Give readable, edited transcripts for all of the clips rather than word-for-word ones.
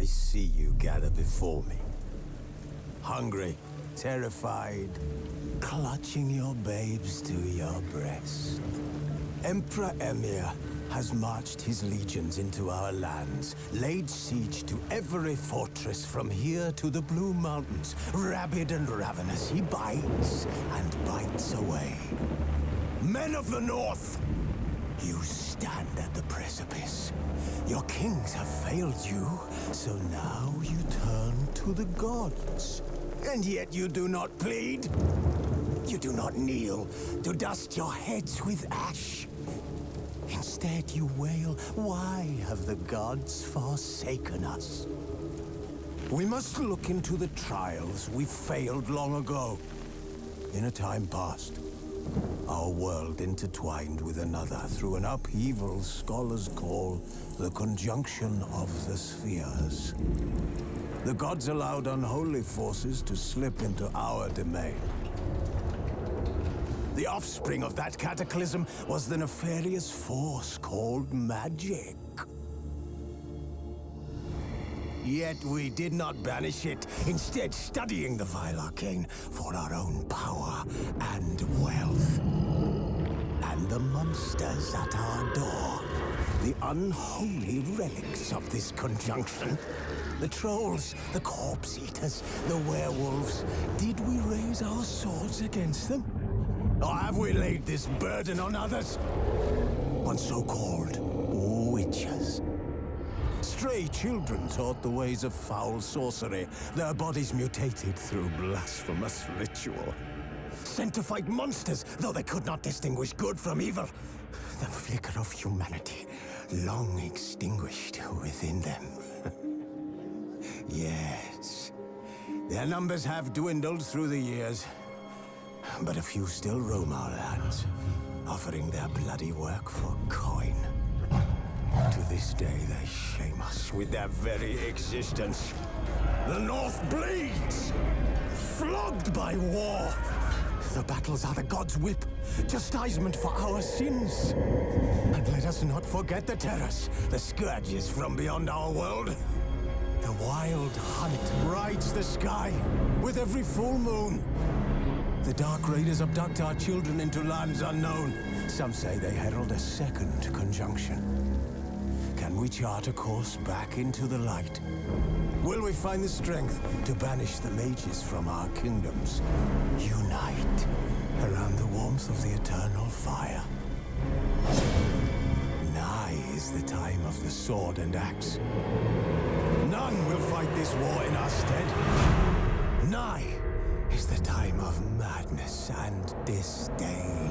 see you gather before me. Hungry, terrified, clutching your babes to your breast. Emperor Emir has marched his legions into our lands, laid siege to every fortress from here to the Blue Mountains. Rabid and ravenous, he bites and bites away. Men of the North, you stand at the precipice. Your kings have failed you, so now you turn to the gods. And yet you do not plead. You do not kneel to dust your heads with ash. Instead you wail, why have the gods forsaken us? We must look into the trials we failed long ago. In a time past, our world intertwined with another through an upheaval scholars call the conjunction of the spheres. The gods allowed unholy forces to slip into our domain. The offspring of that cataclysm was the nefarious force called magic. Yet we did not banish it, instead studying the vile arcane for our own power and wealth. And the monsters at our door, the unholy relics of this conjunction. The trolls, the corpse eaters, the werewolves. Did we raise our swords against them? Or have we laid this burden on others? On so-called witches. Stray children taught the ways of foul sorcery, their bodies mutated through blasphemous ritual. Sent to fight monsters, though they could not distinguish good from evil. The flicker of humanity, long extinguished within them. Yes, their numbers have dwindled through the years. But a few still roam our lands, offering their bloody work for coin. To this day, they shame us with their very existence. The North bleeds, flogged by war. The battles are the gods' whip, chastisement for our sins. And let us not forget the terrors, the scourges from beyond our world. The wild hunt rides the sky with every full moon. The Dark Raiders abduct our children into lands unknown. Some say they herald a second conjunction. Can we chart a course back into the light? Will we find the strength to banish the mages from our kingdoms? Unite around the warmth of the eternal fire. Nigh is the time of the sword and axe. None will fight this war in our stead. Nigh is the time of madness and disdain.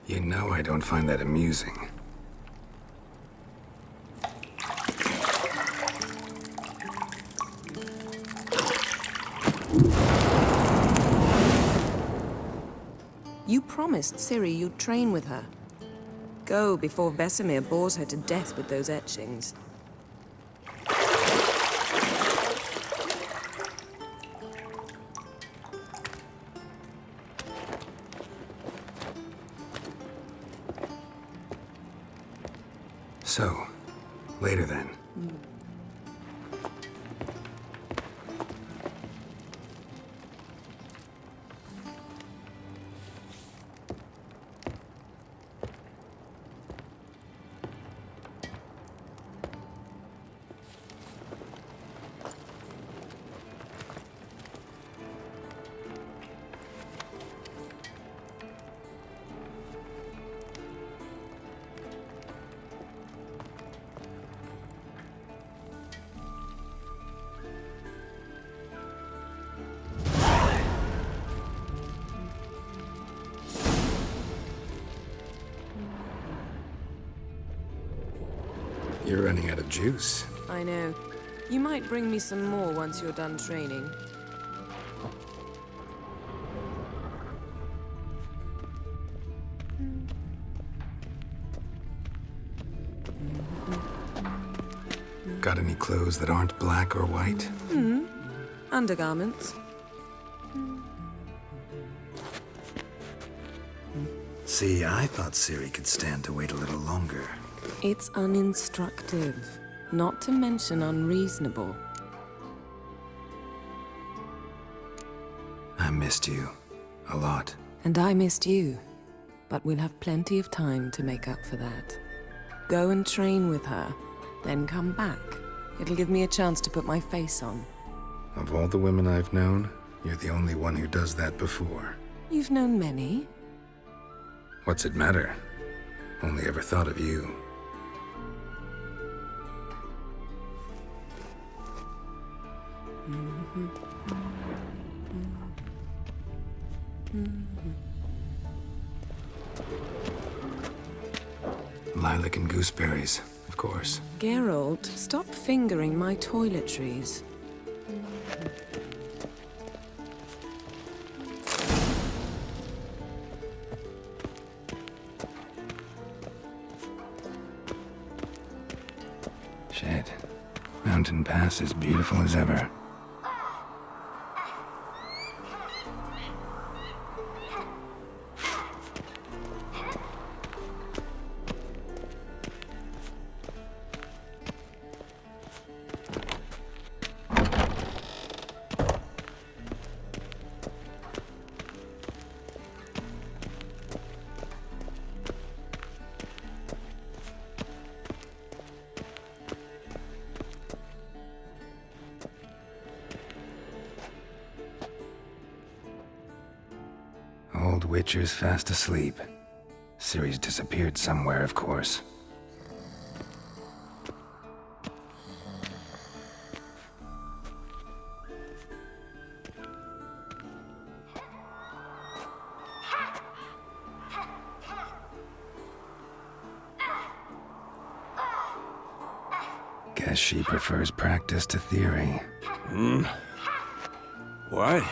You know I don't find that amusing. You promised Ciri you'd train with her. Go before Vesemir bores her to death with those etchings. So, later then. You're running out of juice. I know. You might bring me some more once you're done training. Got any clothes that aren't black or white? Undergarments. See, I thought Ciri could stand to wait a little longer. It's uninstructive, not to mention unreasonable. I missed you. A lot. And I missed you. But we'll have plenty of time to make up for that. Go and train with her, then come back. It'll give me a chance to put my face on. Of all the women I've known, you're the only one who does that before. You've known many. What's it matter? Only ever thought of you. Lilac and gooseberries, of course. Geralt, stop fingering my toiletries. Shit. Mountain Pass is beautiful as ever. Old Witcher's fast asleep. Ciri's disappeared somewhere, of course. Guess she prefers practice to theory. What?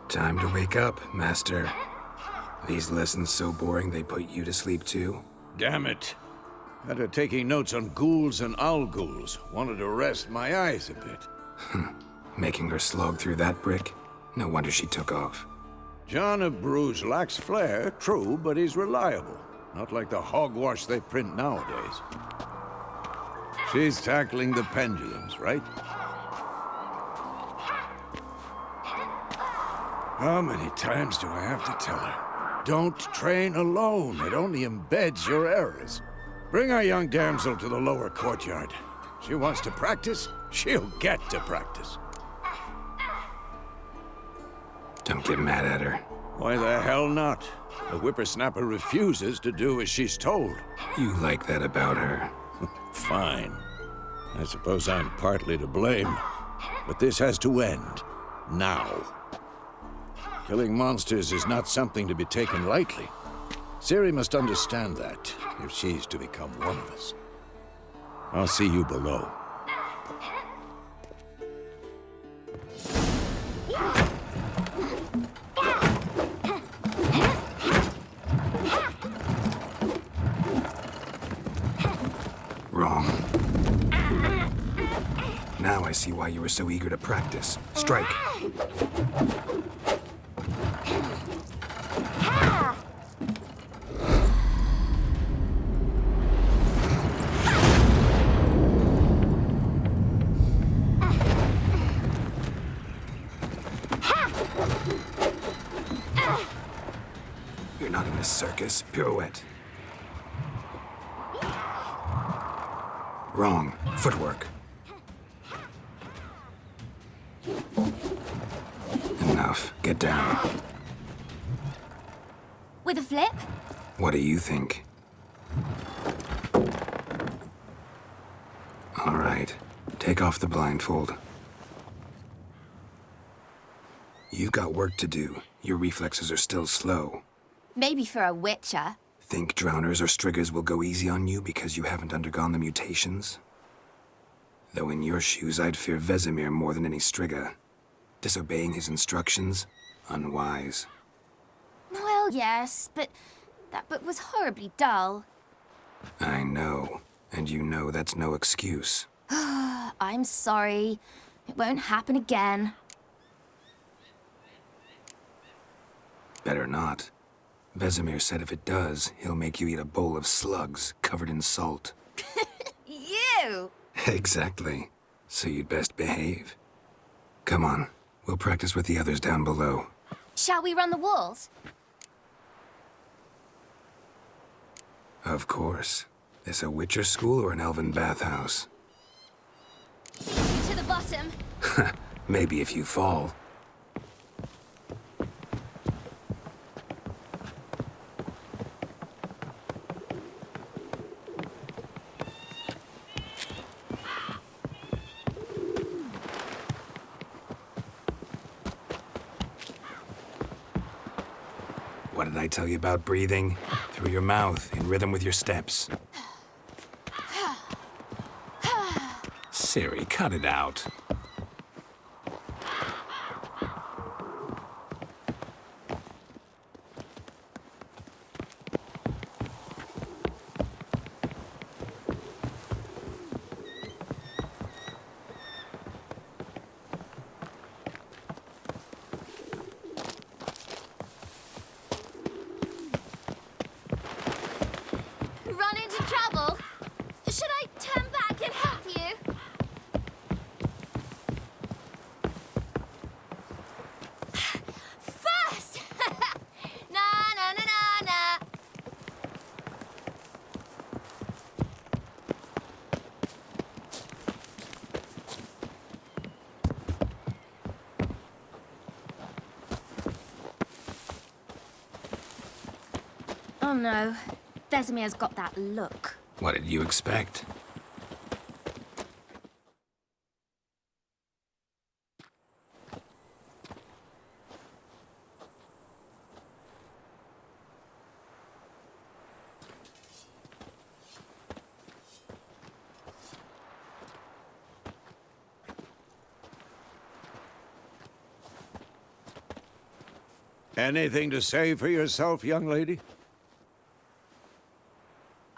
Time to wake up, Master. These lessons so boring they put you to sleep too? Damn it. After taking notes on ghouls and owl ghouls, wanted to rest my eyes a bit. Making her slog through that brick? No wonder she took off. John of Bruges lacks flair, true, but he's reliable. Not like the hogwash they print nowadays. She's tackling the pendulums, right? How many times do I have to tell her? Don't train alone. It only embeds your errors. Bring our young damsel to the lower courtyard. She wants to practice, she'll get to practice. Don't get mad at her. Why the hell not? The whippersnapper refuses to do as she's told. You like that about her. Fine. I suppose I'm partly to blame. But this has to end. Now. Killing monsters is not something to be taken lightly. Ciri must understand that, if she's to become one of us. I'll see you below. Wrong. Now I see why you were so eager to practice. Strike. You're not in a circus. Pirouette. Wrong. Footwork. Enough. Get down. With a flip? What do you think? All right. Take off the blindfold. You've got work to do. Your reflexes are still slow. Maybe for a witcher. Think drowners or striggers will go easy on you because you haven't undergone the mutations? Though in your shoes, I'd fear Vesemir more than any strigger. Disobeying his instructions? Unwise. Well, yes, but that book was horribly dull. I know. And you know that's no excuse. I'm sorry. It won't happen again. Better not. Vesemir said if it does, he'll make you eat a bowl of slugs covered in salt. You! Exactly. So you'd best behave. Come on. We'll practice with the others down below. Shall we run the walls? Of course. This a Witcher school or an elven bathhouse? To the bottom. Maybe if you fall. What did I tell you about breathing? Through your mouth, in rhythm with your steps. Ciri, cut it out. Run into trouble? Should I turn back and help you? First! Na na na na na. Oh no. Vesemir's got that look. What did you expect? Anything to say for yourself, young lady?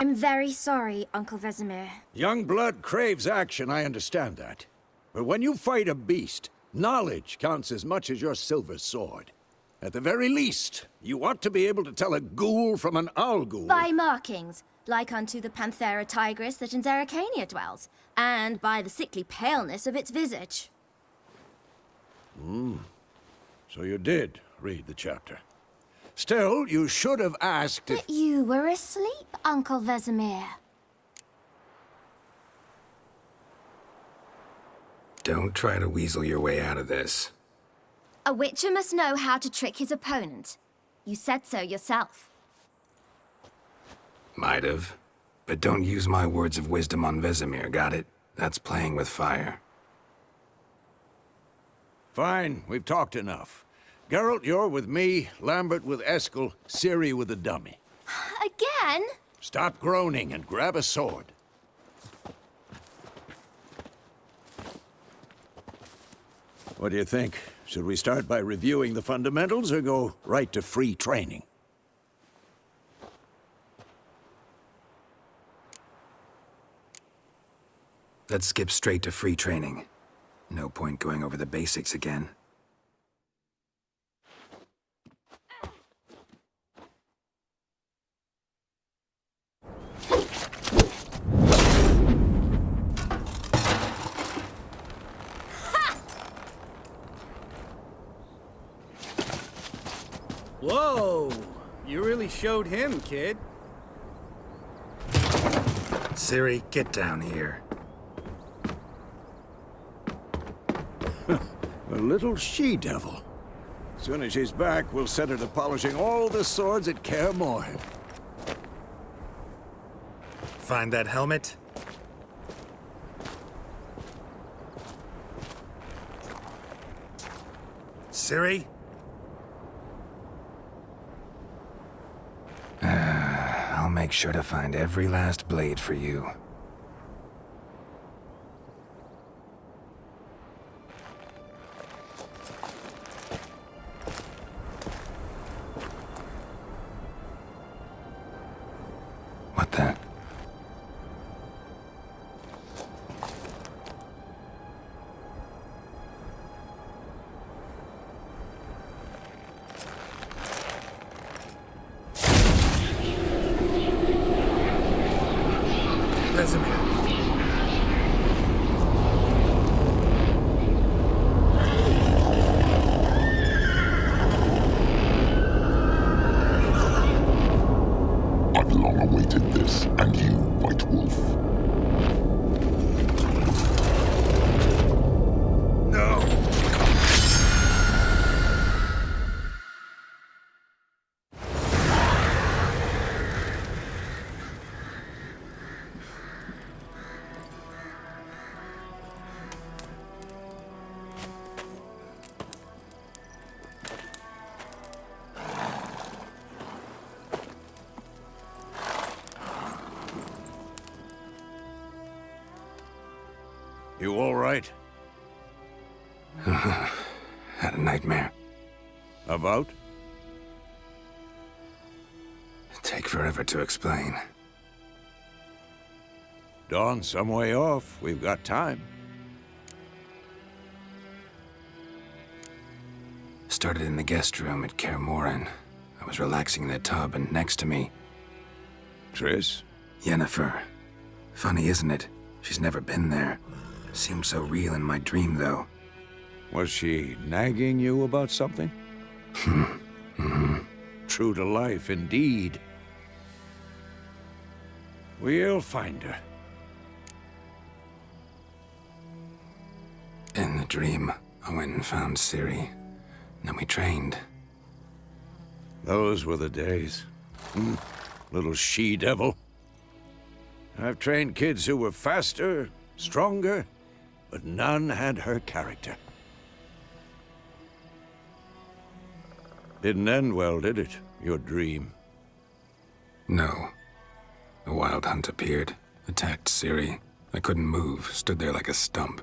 I'm very sorry, Uncle Vesemir. Young blood craves action, I understand that. But when you fight a beast, knowledge counts as much as your silver sword. At the very least, you ought to be able to tell a ghoul from an owl ghoul. By markings, like unto the Panthera tigris that in Zerrikania dwells, and by the sickly paleness of its visage. So you did read the chapter. Still, you should have asked if... But you were asleep, Uncle Vesemir. Don't try to weasel your way out of this. A witcher must know how to trick his opponent. You said so yourself. Might have. But don't use my words of wisdom on Vesemir, got it? That's playing with fire. Fine, we've talked enough. Geralt, you're with me, Lambert with Eskel, Ciri with the dummy. Again? Stop groaning and grab a sword. What do you think? Should we start by reviewing the fundamentals or go right to free training? Let's skip straight to free training. No point going over the basics again. Whoa! You really showed him, kid. Ciri, get down here. A little she-devil. As soon as she's back, we'll set her to polishing all the swords at Kaer Morhen. Find that helmet? Ciri? I'll make sure to find every last blade for you. What the? Vesemir. I've long awaited this, and you, White Wolf. No! You all right? Had a nightmare. About? Take forever to explain. Dawn's some way off. We've got time. Started in the guest room at Kaer Morhen. I was relaxing in the tub, and next to me, Triss? Yennefer. Funny, isn't it? She's never been there. Seemed so real in my dream, though. Was she nagging you about something? True to life, indeed. We'll find her. In the dream, I went and found Ciri. Then we trained. Those were the days. Little she-devil. I've trained kids who were faster, stronger, but none had her character. Didn't end well, did it? Your dream? No. A wild hunt appeared, attacked Ciri. I couldn't move, stood there like a stump.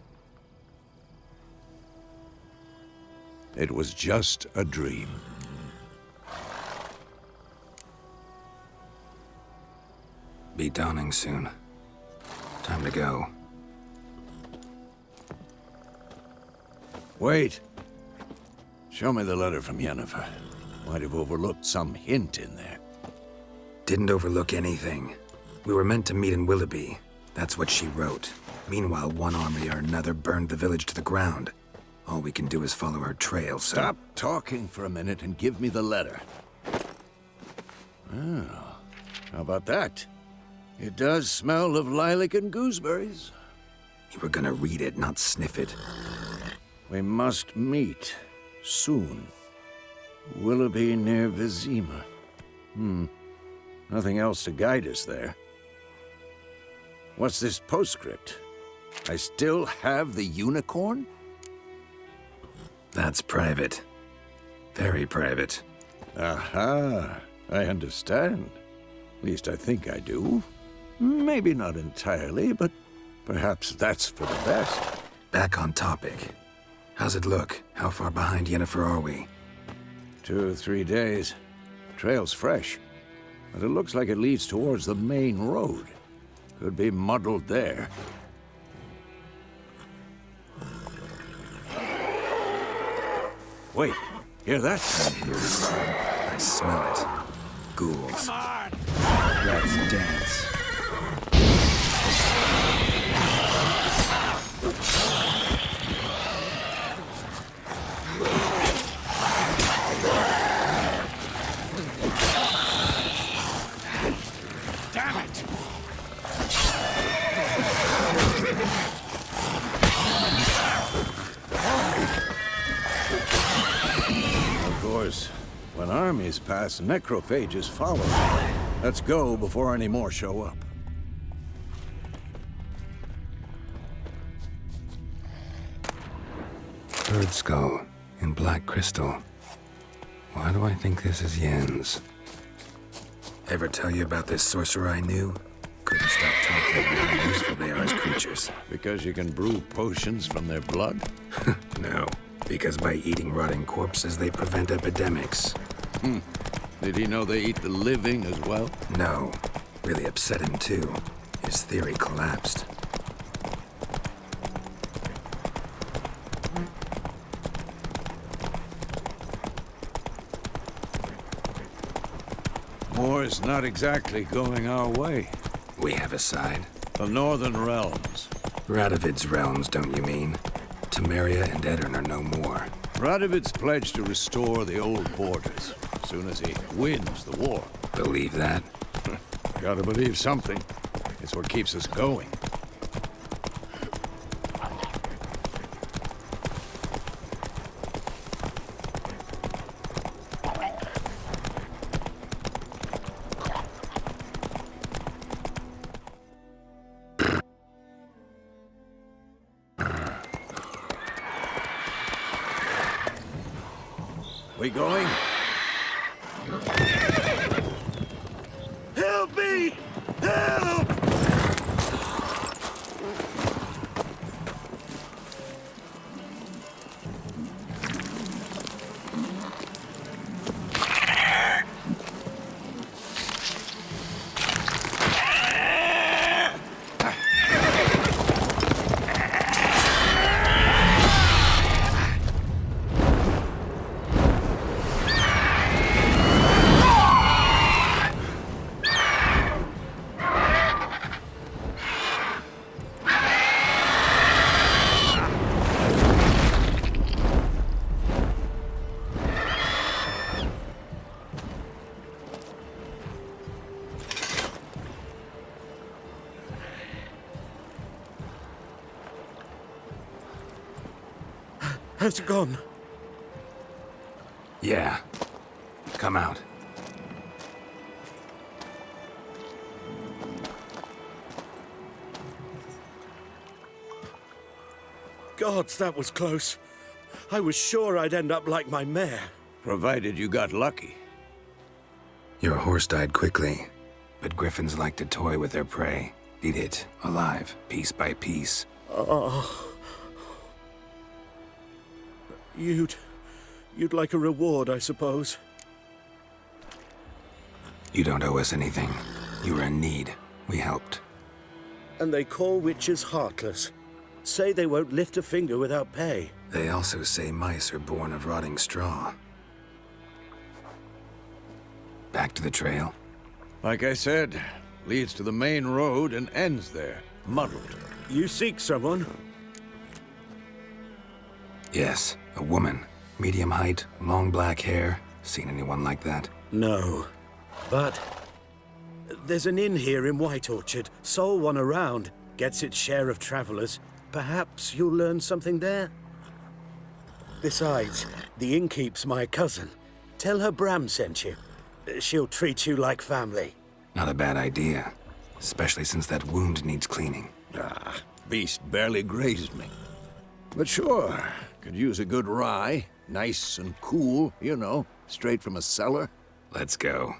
It was just a dream. Be dawning soon. Time to go. Wait. Show me the letter from Yennefer. Might have overlooked some hint in there. Didn't overlook anything. We were meant to meet in Willoughby. That's what she wrote. Meanwhile, one army or another burned the village to the ground. All we can do is follow her trail, so... Stop talking for a minute and give me the letter. Oh, how about that? It does smell of lilac and gooseberries. You were gonna read it, not sniff it. We must meet. soon. Willoughby near Vizima. Nothing else to guide us there. What's this postscript? I still have the unicorn? That's private. Very private. Aha, I understand. At least I think I do. Maybe not entirely, but perhaps that's for the best. Back on topic. How's it look? How far behind Yennefer are we? 2 or 3 days. Trail's fresh, but it looks like it leads towards the main road. Could be muddled there. Wait, hear that? I hear it. I smell it. Ghouls. Come on! Let's dance. Damn it! Of course, when armies pass, necrophages follow. Let's go before any more show up. Bird skull in black crystal. Why do I think this is Yen's? Ever tell you about this sorcerer I knew? Couldn't stop talking about how useful they are as creatures. Because you can brew potions from their blood? No, because by eating rotting corpses, they prevent epidemics. Did he know they eat the living as well? No, really upset him too. His theory collapsed. War's not exactly going our way. We have a side. The Northern Realms. Radovid's realms, don't you mean? Temeria and Edirn are no more. Radovid's pledged to restore the old borders as soon as he wins the war. Believe that? Gotta believe something. It's what keeps us going. We going? Help me! Help! Has it gone? Yeah. Come out. Gods, that was close. I was sure I'd end up like my mare. Provided you got lucky. Your horse died quickly, but griffins like to toy with their prey. Eat it, alive, piece by piece. Oh. You'd like a reward, I suppose. You don't owe us anything. You were in need. We helped. And they call witches heartless. Say they won't lift a finger without pay. They also say mice are born of rotting straw. Back to the trail. Like I said, leads to the main road and ends there, muddled. You seek someone? Yes, a woman. Medium height, long black hair. Seen anyone like that? No. But there's an inn here in White Orchard. Sole one around. Gets its share of travelers. Perhaps you'll learn something there? Besides, the innkeep's my cousin. Tell her Bram sent you. She'll treat you like family. Not a bad idea. Especially since that wound needs cleaning. Ah, beast barely grazed me. But sure, could use a good rye. Nice and cool, you know, straight from a cellar. Let's go.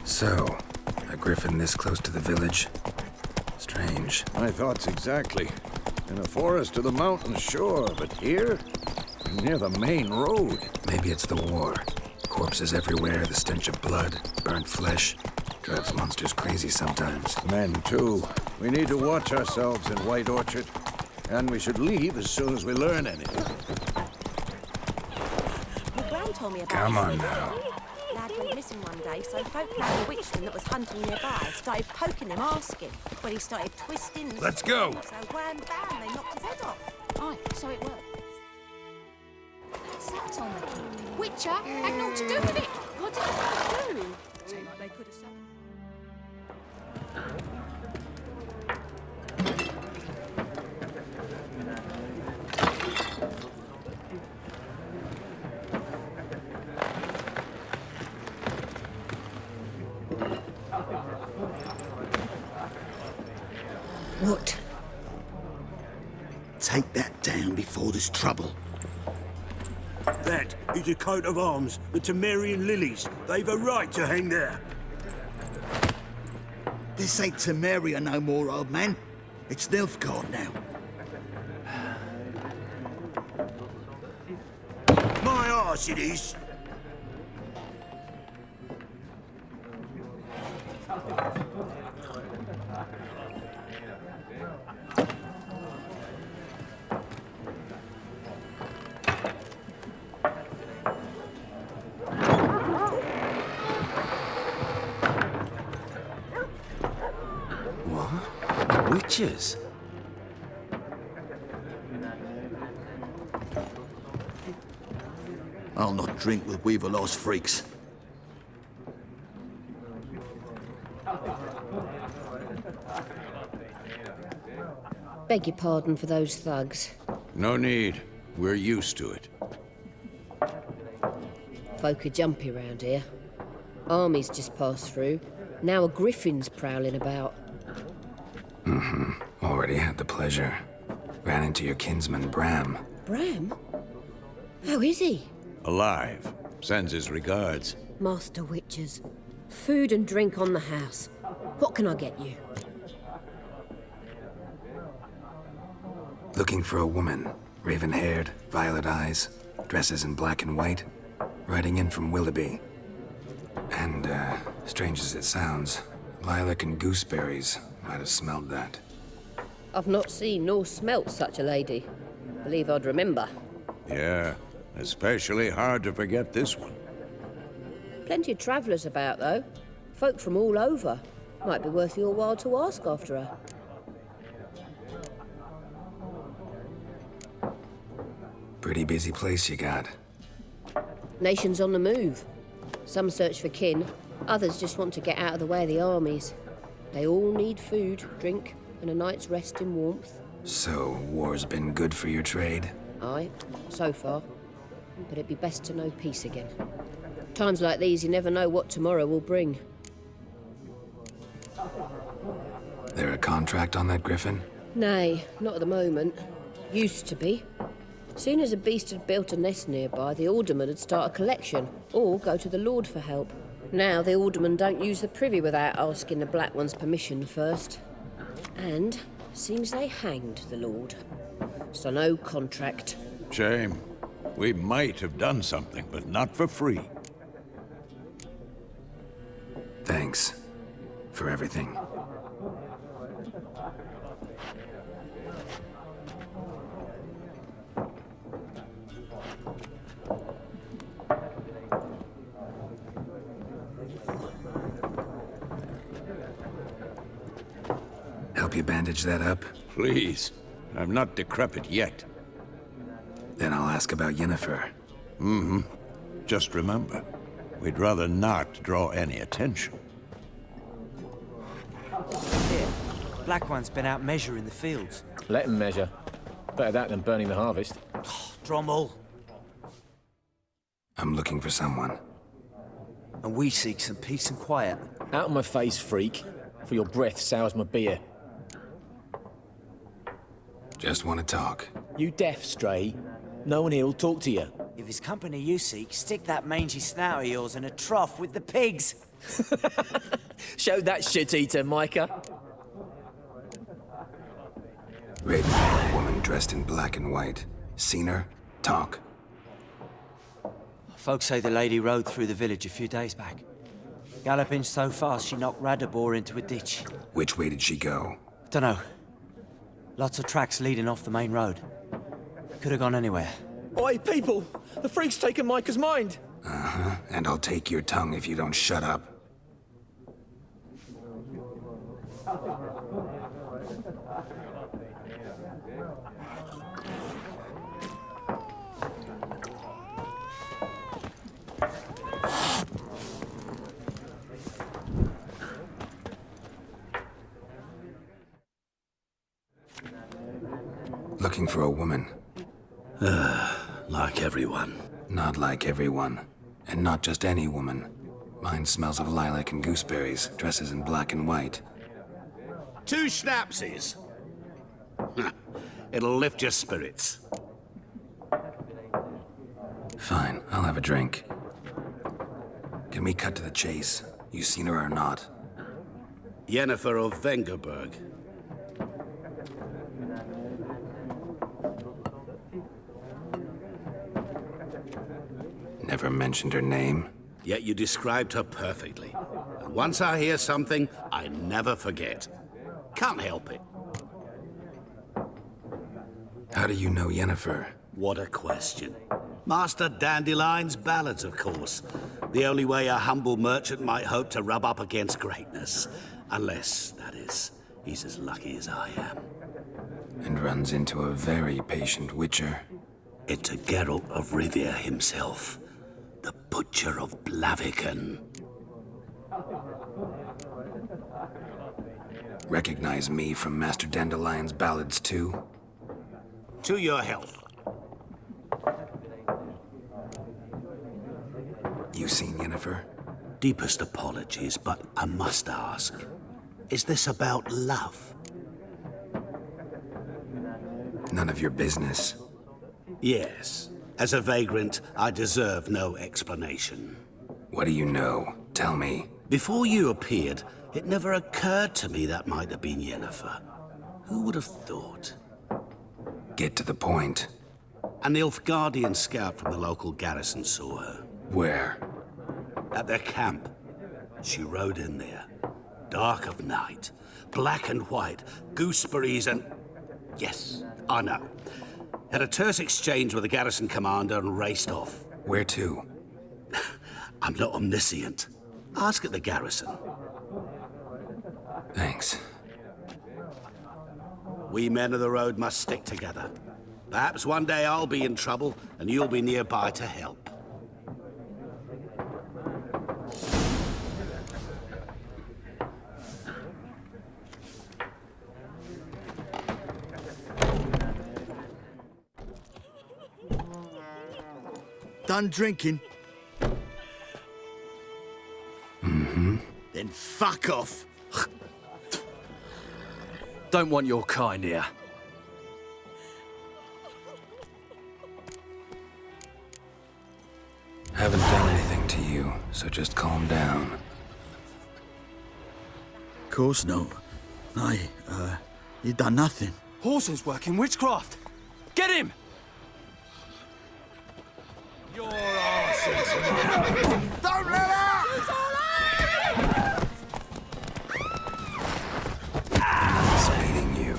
So, a griffin this close to the village? Strange. My thoughts exactly. In a forest to the mountains, sure, but here? Near the main road. Maybe it's the war. Corpses everywhere, the stench of blood, burnt flesh. Drives monsters crazy sometimes. Men, too. We need to watch ourselves in White Orchard. And we should leave as soon as we learn anything. Your gran told me about Come on this. now. Lad went missing one day, so folk found a witchman that was hunting nearby. Started poking him, asking. But he started twisting. And Let's go. So wham bam, they knocked his head off. Aye, so it worked. Sat on the key. Witcher had naught to do with it. What did they do? Seemed like they could have said. What? Take that down before there's trouble. That is a coat of arms, the Temerian lilies. They've a right to hang there. This ain't Temeria no more, old man. It's Nilfgaard now. My arse it is. Witches? I'll not drink with Weaverlost freaks. Beg your pardon for those thugs. No need. We're used to it. Folk are jumpy round here. Armies just passed through. Now a griffin's prowling about. Already had the pleasure. Ran into your kinsman, Bram. Bram? How is he? Alive. Sends his regards. Master Witchers. Food and drink on the house. What can I get you? Looking for a woman. Raven-haired, violet eyes, dresses in black and white. Riding in from Willoughby. And, strange as it sounds, lilac and gooseberries might have smelled that. I've not seen nor smelt such a lady. Believe I'd remember. Yeah, especially hard to forget this one. Plenty of travellers about, though. Folk from all over. Might be worth your while to ask after her. Pretty busy place you got. Nations on the move. Some search for kin, others just want to get out of the way of the armies. They all need food, drink, and a night's rest in warmth. So, war's been good for your trade? Aye, so far. But it'd be best to know peace again. Times like these, you never know what tomorrow will bring. There a contract on that griffin? Nay, not at the moment. Used to be. Soon as a beast had built a nest nearby, the alderman would start a collection, or go to the lord for help. Now the aldermen don't use the privy without asking the Black One's permission first. And seems they hanged the lord. So no contract. Shame. We might have done something, but not for free. Thanks. For everything. Help you bandage that up? Please. I'm not decrepit yet. Then I'll ask about Yennefer. Mm-hmm. Just remember, we'd rather not draw any attention. Here, Black One's been out measuring the fields. Let him measure. Better that than burning the harvest. Drommel. I'm looking for someone. And we seek some peace and quiet. Out of my face, freak. For your breath sours my beer. Just want to talk. You deaf, Stray? No one here'll talk to you. If it's company you seek, stick that mangy snout of yours in a trough with the pigs. Show that shit-eater, Micah. Red-haired woman dressed in black and white. Seen her? Talk. Folks say the lady rode through the village a few days back. Galloping so fast she knocked Radabor into a ditch. Which way did she go? Dunno. Lots of tracks leading off the main road. Could have gone anywhere. Oi, people! The freak's taken Micah's mind! Uh-huh. And I'll take your tongue if you don't shut up. Looking for a woman. Like everyone. Not like everyone. And not just any woman. Mine smells of lilac and gooseberries, dresses in black and white. 2 schnapsies. It'll lift your spirits. Fine, I'll have a drink. Can we cut to the chase? You seen her or not? Yennefer of Vengerberg. Never mentioned her name. Yet you described her perfectly. And once I hear something, I never forget. Can't help it. How do you know Yennefer? What a question. Master Dandelion's ballads, of course. The only way a humble merchant might hope to rub up against greatness. Unless, that is, he's as lucky as I am. And runs into a very patient witcher. Into Geralt of Rivia himself. The Butcher of Blaviken. Recognize me from Master Dandelion's ballads too? To your health. You seen Yennefer? Deepest apologies, but I must ask. Is this about love? None of your business. Yes. As a vagrant, I deserve no explanation. What do you know? Tell me. Before you appeared, it never occurred to me that might have been Yennefer. Who would have thought? Get to the point. An Nilfgaardian scout from the local garrison saw her. Where? At their camp. She rode in there. Dark of night. Black and white. Gooseberries and... Yes, I know. Had a terse exchange with the garrison commander and raced off. Where to? I'm not omniscient. Ask at the garrison. Thanks. We men of the road must stick together. Perhaps one day I'll be in trouble and you'll be nearby to help. Done drinking? Mm-hmm. Then fuck off. Don't want your kind here. Haven't done anything to you, so just calm down. Of course not. You done nothing. Horses working witchcraft. Get him! Your arse is mine. Don't let out! Nice meeting you.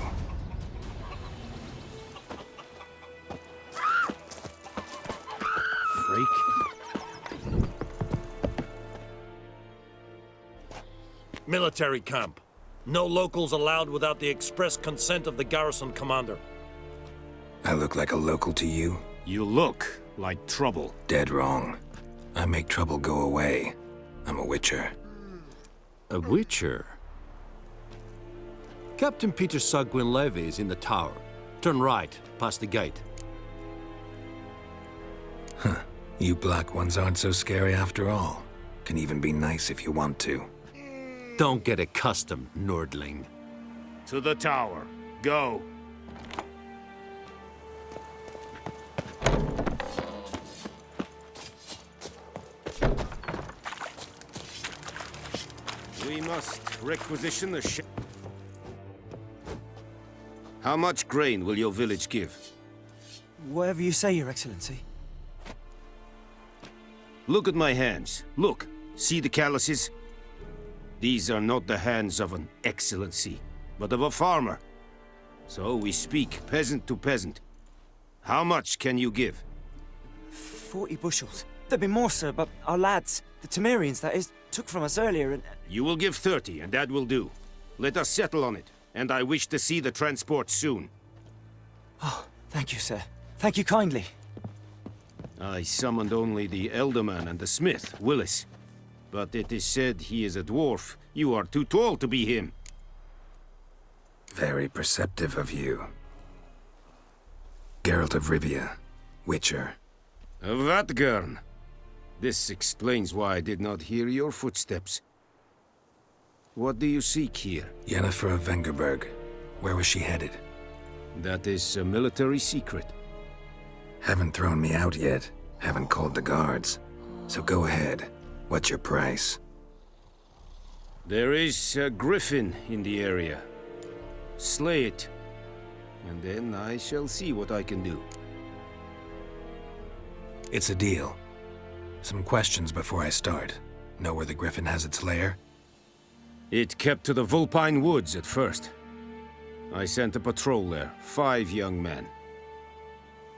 Freak. Military camp. No locals allowed without the express consent of the garrison commander. I look like a local to you? You look Like trouble. Dead wrong. I make trouble go away. I'm a witcher. A witcher? Captain Peter Sagwin Levy is in the tower. Turn right, past the gate. Huh. You black ones aren't so scary after all. Can even be nice if you want to. Don't get accustomed, Nordling. To the tower. Go. We must requisition the ship. How much grain will your village give? Whatever you say, Your Excellency. Look at my hands. Look. See the calluses? These are not the hands of an excellency, but of a farmer. So we speak peasant to peasant. How much can you give? 40 bushels. There'd be more, sir, but our lads, the Temerians, that is, took from us earlier and... You will give 30, and that will do. Let us settle on it, and I wish to see the transport soon. Oh, thank you, sir. Thank you kindly. I summoned only the Elderman and the smith, Willis. But it is said he is a dwarf. You are too tall to be him. Very perceptive of you. Geralt of Rivia, Witcher. Vatgern. This explains why I did not hear your footsteps. What do you seek here? Yennefer of Vengerberg. Where was she headed? That is a military secret. Haven't thrown me out yet. Haven't called the guards. So go ahead. What's your price? There is a griffin in the area. Slay it. And then I shall see what I can do. It's a deal. Some questions before I start. Know where the griffin has its lair? It kept to the Vulpine Woods at first. I sent a patrol there, 5 young men.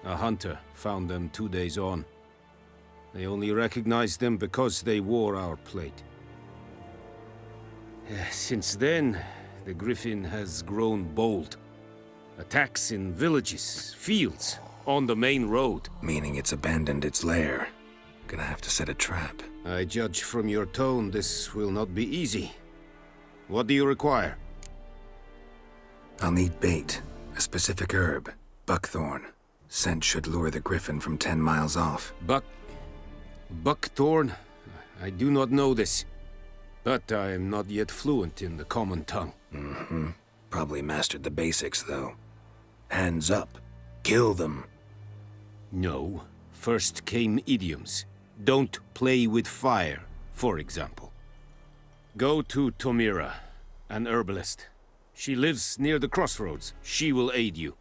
A hunter found them 2 days on. They only recognized them because they wore our plate. Since then, the griffin has grown bold. Attacks in villages, fields, on the main road. Meaning it's abandoned its lair. Gonna have to set a trap. I judge from your tone this will not be easy. What do you require? I'll need bait. A specific herb. Buckthorn. Scent should lure the griffin from 10 miles off. Buckthorn? I do not know this. But I am not yet fluent in the common tongue. Mm-hmm. Probably mastered the basics, though. Hands up. Kill them. No. First came idioms. Don't play with fire, for example. Go to Tomira, an herbalist. She lives near the crossroads. She will aid you.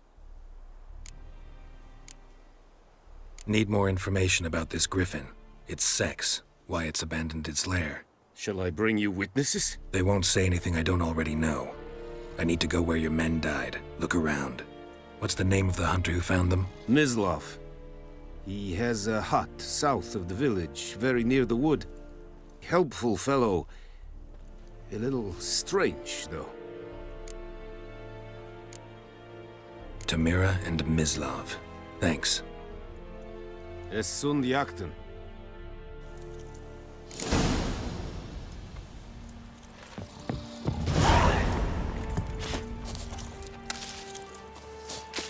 Need more information about this griffin. Its sex, why it's abandoned its lair. Shall I bring you witnesses? They won't say anything I don't already know. I need to go where your men died. Look around. What's the name of the hunter who found them? Mislav. He has a hut south of the village, very near the wood. Helpful fellow. A little strange, though. Tamira and Mislav. Thanks. Es sund jakten.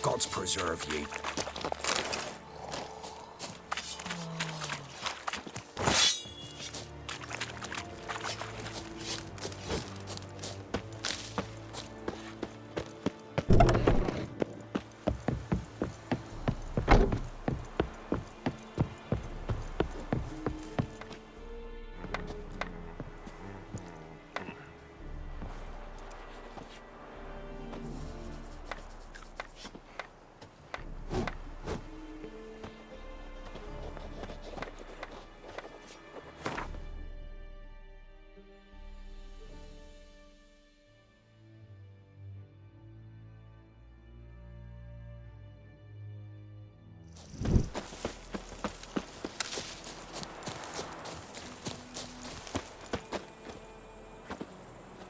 Gods preserve ye.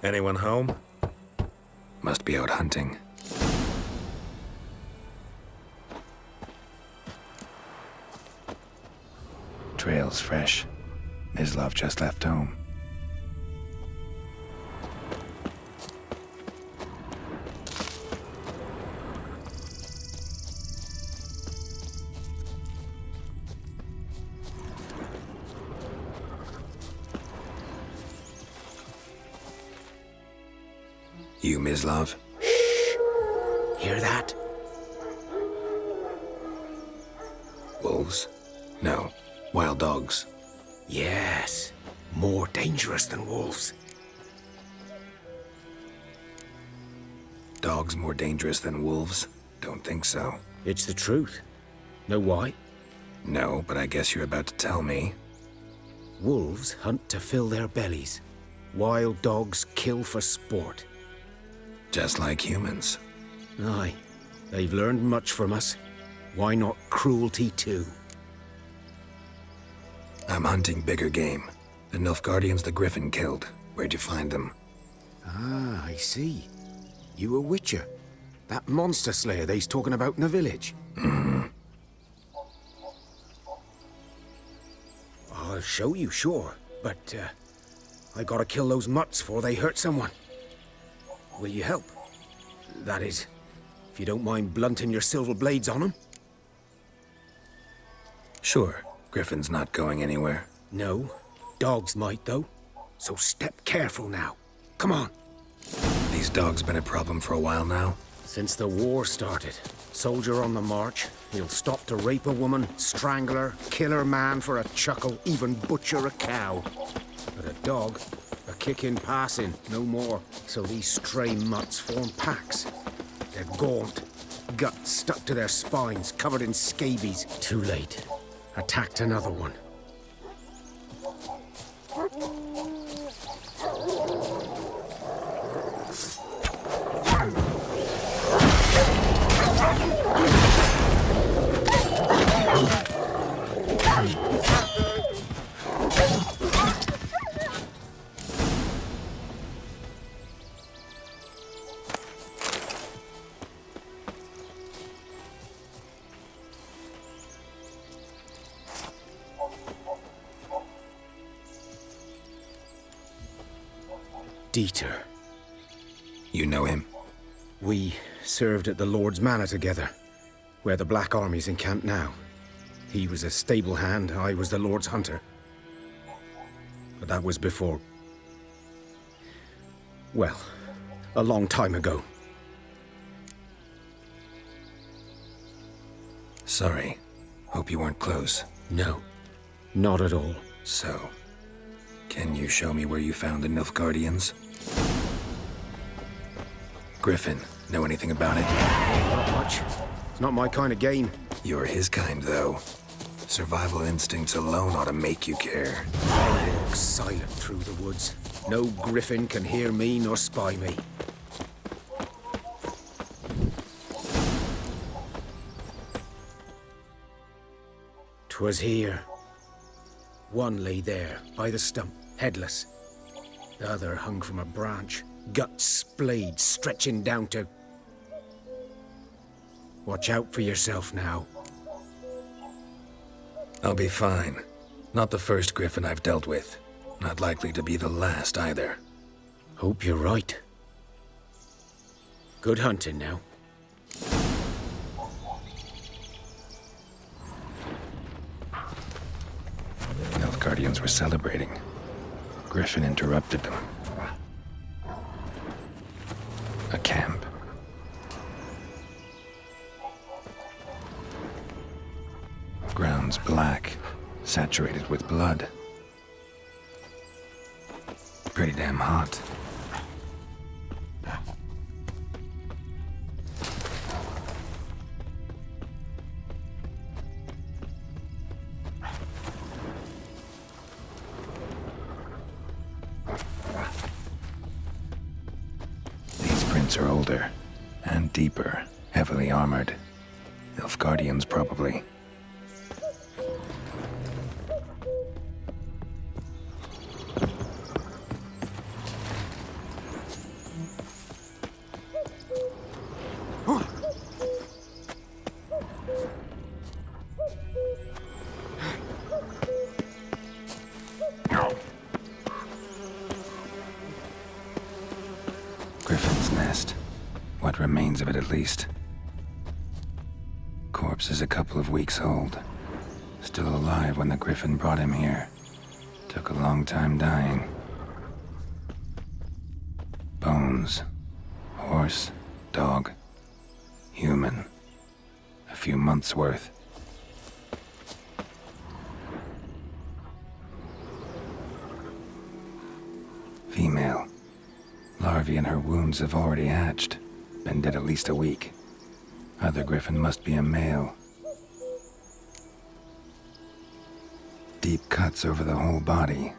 Anyone home? Must be out hunting. Trail's fresh. Mislav just left home. You, Mislav? Hear that? Wolves? No. Wild dogs. Yes. More dangerous than wolves. Dogs more dangerous than wolves? Don't think so. It's the truth. Know why? No, but I guess you're about to tell me. Wolves hunt to fill their bellies. Wild dogs kill for sport. Just like humans. Aye. They've learned much from us. Why not cruelty too? I'm hunting bigger game. The Nilfgaardians the Griffin killed. Where'd you find them? Ah, I see. You a witcher. That monster slayer they's talking about in the village. I'll show you, sure. But, I gotta kill those mutts before they hurt someone. Will you help? That is, if you don't mind blunting your silver blades on them. Sure. Griffin's not going anywhere. No. Dogs might, though. So step careful now. Come on. These dogs been a problem for a while now? Since the war started. Soldier on the march. He'll stop to rape a woman, strangle her, kill her man for a chuckle, even butcher a cow. But a dog, a kick in passing, no more. So these stray mutts form packs. They're gaunt, guts stuck to their spines, covered in scabies. Too late. Attacked another one. Dieter. You know him? We served at the Lord's Manor together, where the Black Army's encamped now. He was a stable hand, I was the Lord's hunter. But that was before... well, a long time ago. Sorry. Hope you weren't close. No, not at all. So, can you show me where you found the Nilfgaardians? Griffin, know anything about it? Not much. It's not my kind of game. You're his kind, though. Survival instincts alone ought to make you care. I walk silent through the woods. No griffin can hear me nor spy me. 'Twas here. One lay there, by the stump, headless. The other hung from a branch, guts splayed, stretching down to... Watch out for yourself now. I'll be fine. Not the first griffin I've dealt with. Not likely to be the last, either. Hope you're right. Good hunting now. Nilfgaardians were celebrating. Griffin interrupted them. A camp. Ground's black, saturated with blood. Pretty damn hot. These prints are older and deeper, heavily armored. Nilfgaardians, probably. nest. What remains of it, at least. Corpse is a couple of weeks old. Still alive when the griffin brought him here. Took a long time dying. Bones. Horse, dog, human. A few months' worth. Female. Larvae in her wounds have already hatched. Been dead at least a week. Other griffin must be a male. Deep cuts over the whole body.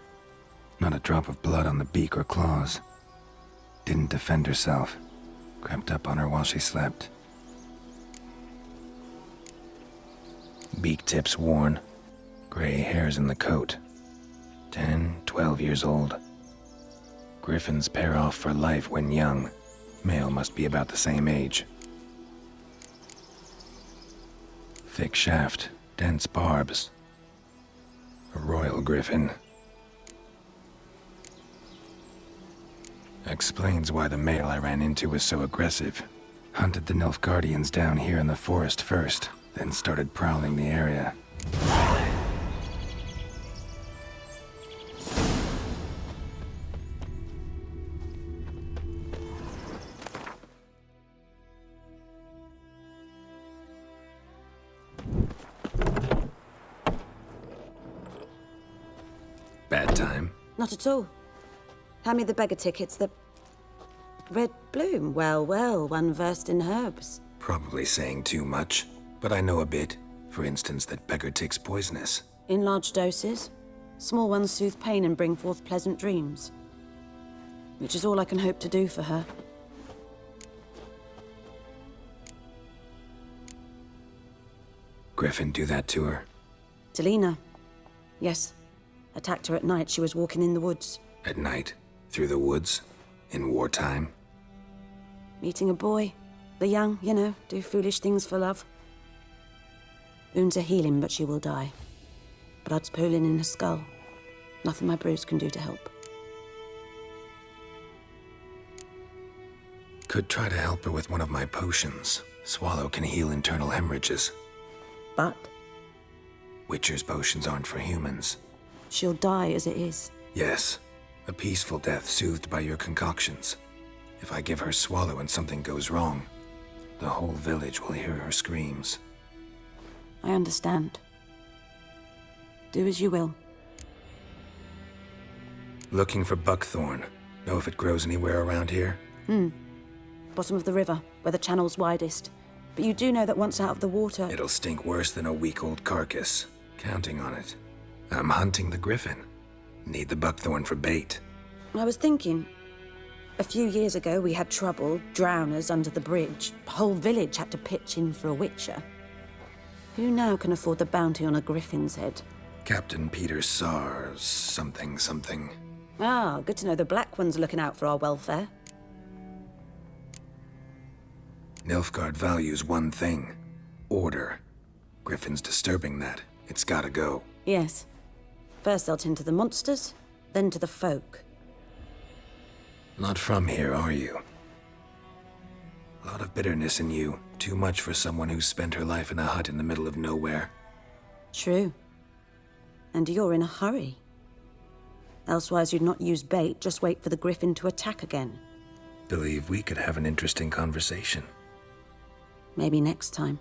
Not a drop of blood on the beak or claws. Didn't defend herself. Crept up on her while she slept. Beak tips worn. Gray hairs in the coat. 10, 12 years old. Griffins pair off for life when young. Male must be about the same age. Thick shaft, dense barbs. A royal griffin. Explains why the male I ran into was so aggressive. Hunted the Nilfgaardians down here in the forest first, then started prowling the area. Bad time? Not at all. Hand me the beggar tickets, the red bloom. Well, well, one versed in herbs. Probably saying too much, but I know a bit. For instance, that beggar tick's poisonous. In large doses. Small ones soothe pain and bring forth pleasant dreams. Which is all I can hope to do for her. Griffin do that to her? Delina. Yes. Attacked her at night. She was walking in the woods. At night? Through the woods? In wartime? Meeting a boy. The young, you know, do foolish things for love. Wounds are healing, but she will die. Blood's pooling in her skull. Nothing my bruise can do to help. Could try to help her with one of my potions. Swallow can heal internal hemorrhages. But? Witcher's potions aren't for humans. She'll die as it is. Yes. A peaceful death soothed by your concoctions. If I give her Swallow and something goes wrong, the whole village will hear her screams. I understand. Do as you will. Looking for buckthorn. Know if it grows anywhere around here? Bottom of the river, where the channel's widest. But you do know that once out of the water... It'll stink worse than a week-old carcass. Counting on it. I'm hunting the griffin. Need the buckthorn for bait. I was thinking... A few years ago, we had trouble, drowners under the bridge. The whole village had to pitch in for a witcher. Who now can afford the bounty on a griffin's head? Captain Peter Sars, something. Ah, good to know the Black One's looking out for our welfare. Nilfgaard values one thing. Order. Griffin's disturbing that. It's gotta go. Yes. First they'll tend to the monsters, then to the folk. Not from here, are you? A lot of bitterness in you. Too much for someone who spent her life in a hut in the middle of nowhere. True. And you're in a hurry. Elsewise you'd not use bait, just wait for the griffin to attack again. Believe we could have an interesting conversation. Maybe next time.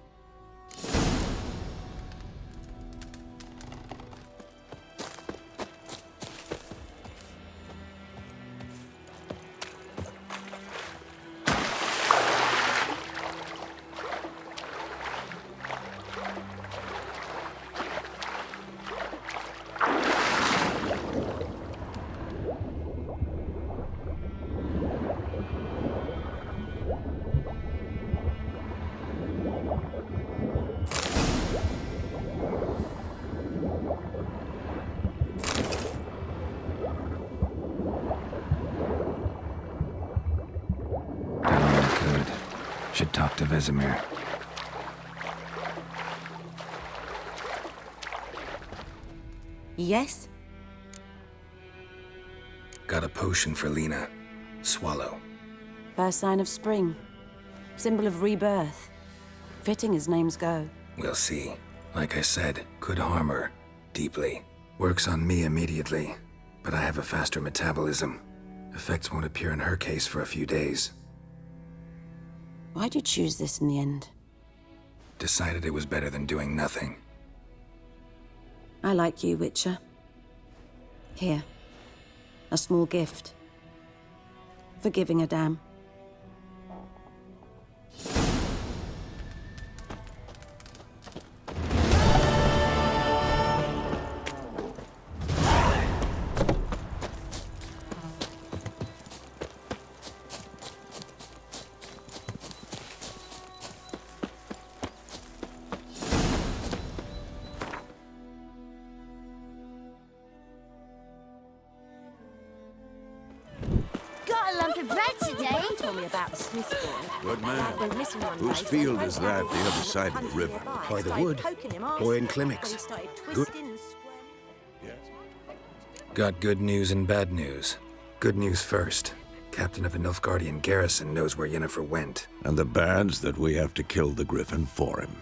Should talk to Vesemir. Yes? Got a potion for Lena. Swallow. First sign of spring. Symbol of rebirth. Fitting as names go. We'll see. Like I said, could harm her. Deeply. Works on me immediately. But I have a faster metabolism. Effects won't appear in her case for a few days. Why'd you choose this in the end? Decided it was better than doing nothing. I like you, Witcher. Here. A small gift. For giving a damn. Got a lump of bread today. Told me about the Smith boy. Good man. Went missing one Whose day, so field I is phoned that, him the other up, side of the hunting river? nearby. By the Started wood. poking him, Boy in asking, clinics. but he started Good. twisting and squirming. Got good news and bad news. Good news first. Captain of the Nilfgaardian garrison knows where Yennefer went. And the bad's that we have to kill the griffin for him.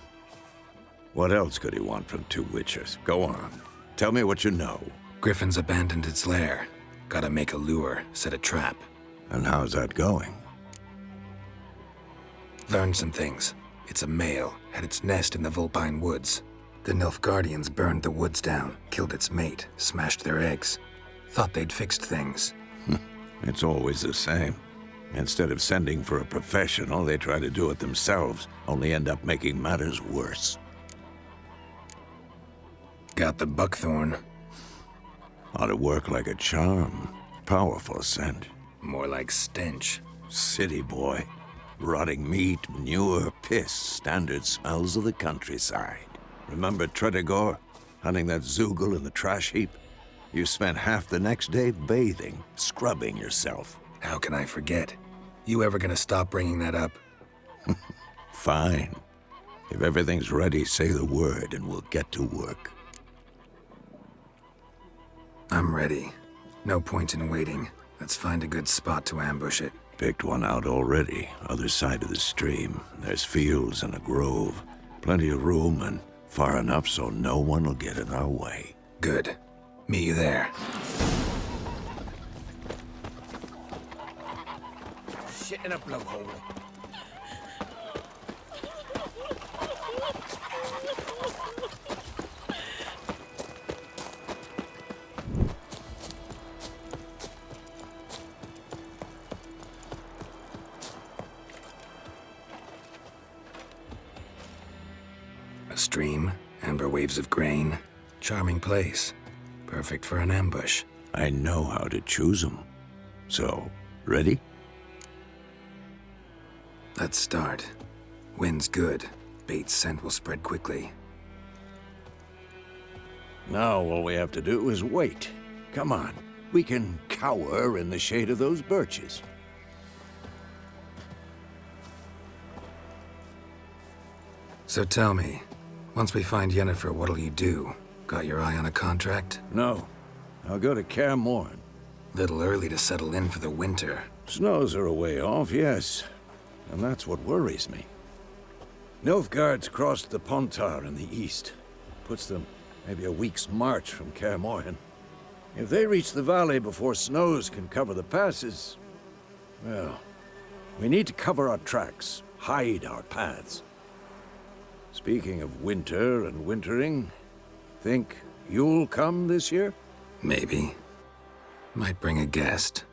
What else could he want from two witchers? Go on. Tell me what you know. Griffin's abandoned its lair. Gotta make a lure, set a trap. And how's that going? Learned some things. It's a male, had its nest in the Vulpine Woods. The Nilfgaardians burned the woods down, killed its mate, smashed their eggs. Thought they'd fixed things. It's always the same. Instead of sending for a professional, they try to do it themselves, only end up making matters worse. Got the buckthorn. Ought to work like a charm. Powerful scent. More like stench. City boy. Rotting meat, manure, piss, standard smells of the countryside. Remember Tretogor? Hunting that Zoogle in the trash heap? You spent half the next day bathing, scrubbing yourself. How can I forget? You ever gonna stop bringing that up? Fine. If everything's ready, say the word and we'll get to work. I'm ready. No point in waiting. Let's find a good spot to ambush it. Picked one out already, other side of the stream. There's fields and a grove. Plenty of room and far enough so no one will get in our way. Good. Meet you there. Shit in a blowhole. A stream, amber waves of grain. Charming place. Perfect for an ambush. I know how to choose them. So, ready? Let's start. Wind's good. Bait's scent will spread quickly. Now all we have to do is wait. Come on. We can cower in the shade of those birches. So tell me, once we find Yennefer, what'll you do? Got your eye on a contract? No. I'll go to Kaer Morhen. Little early to settle in for the winter. Snows are a way off, yes. And that's what worries me. Nilfgaard's crossed the Pontar in the east. Puts them maybe a week's march from Kaer Morhen. If they reach the valley before snows can cover the passes, well, we need to cover our tracks, hide our paths. Speaking of winter and wintering, think you'll come this year? Maybe. Might bring a guest.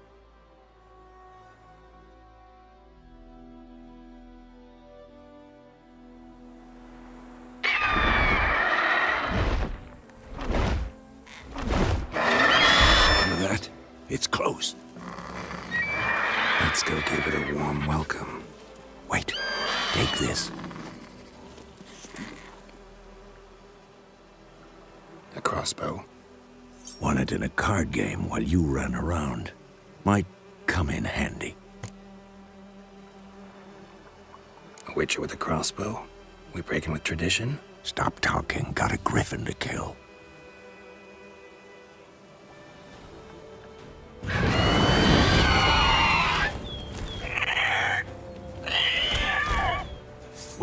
Hear that? It's close. Let's go give it a warm welcome. Wait. Take this. A crossbow. Won it in a card game while you ran around. Might come in handy. A witcher with a crossbow? We breaking with tradition? Stop talking. Got a griffin to kill.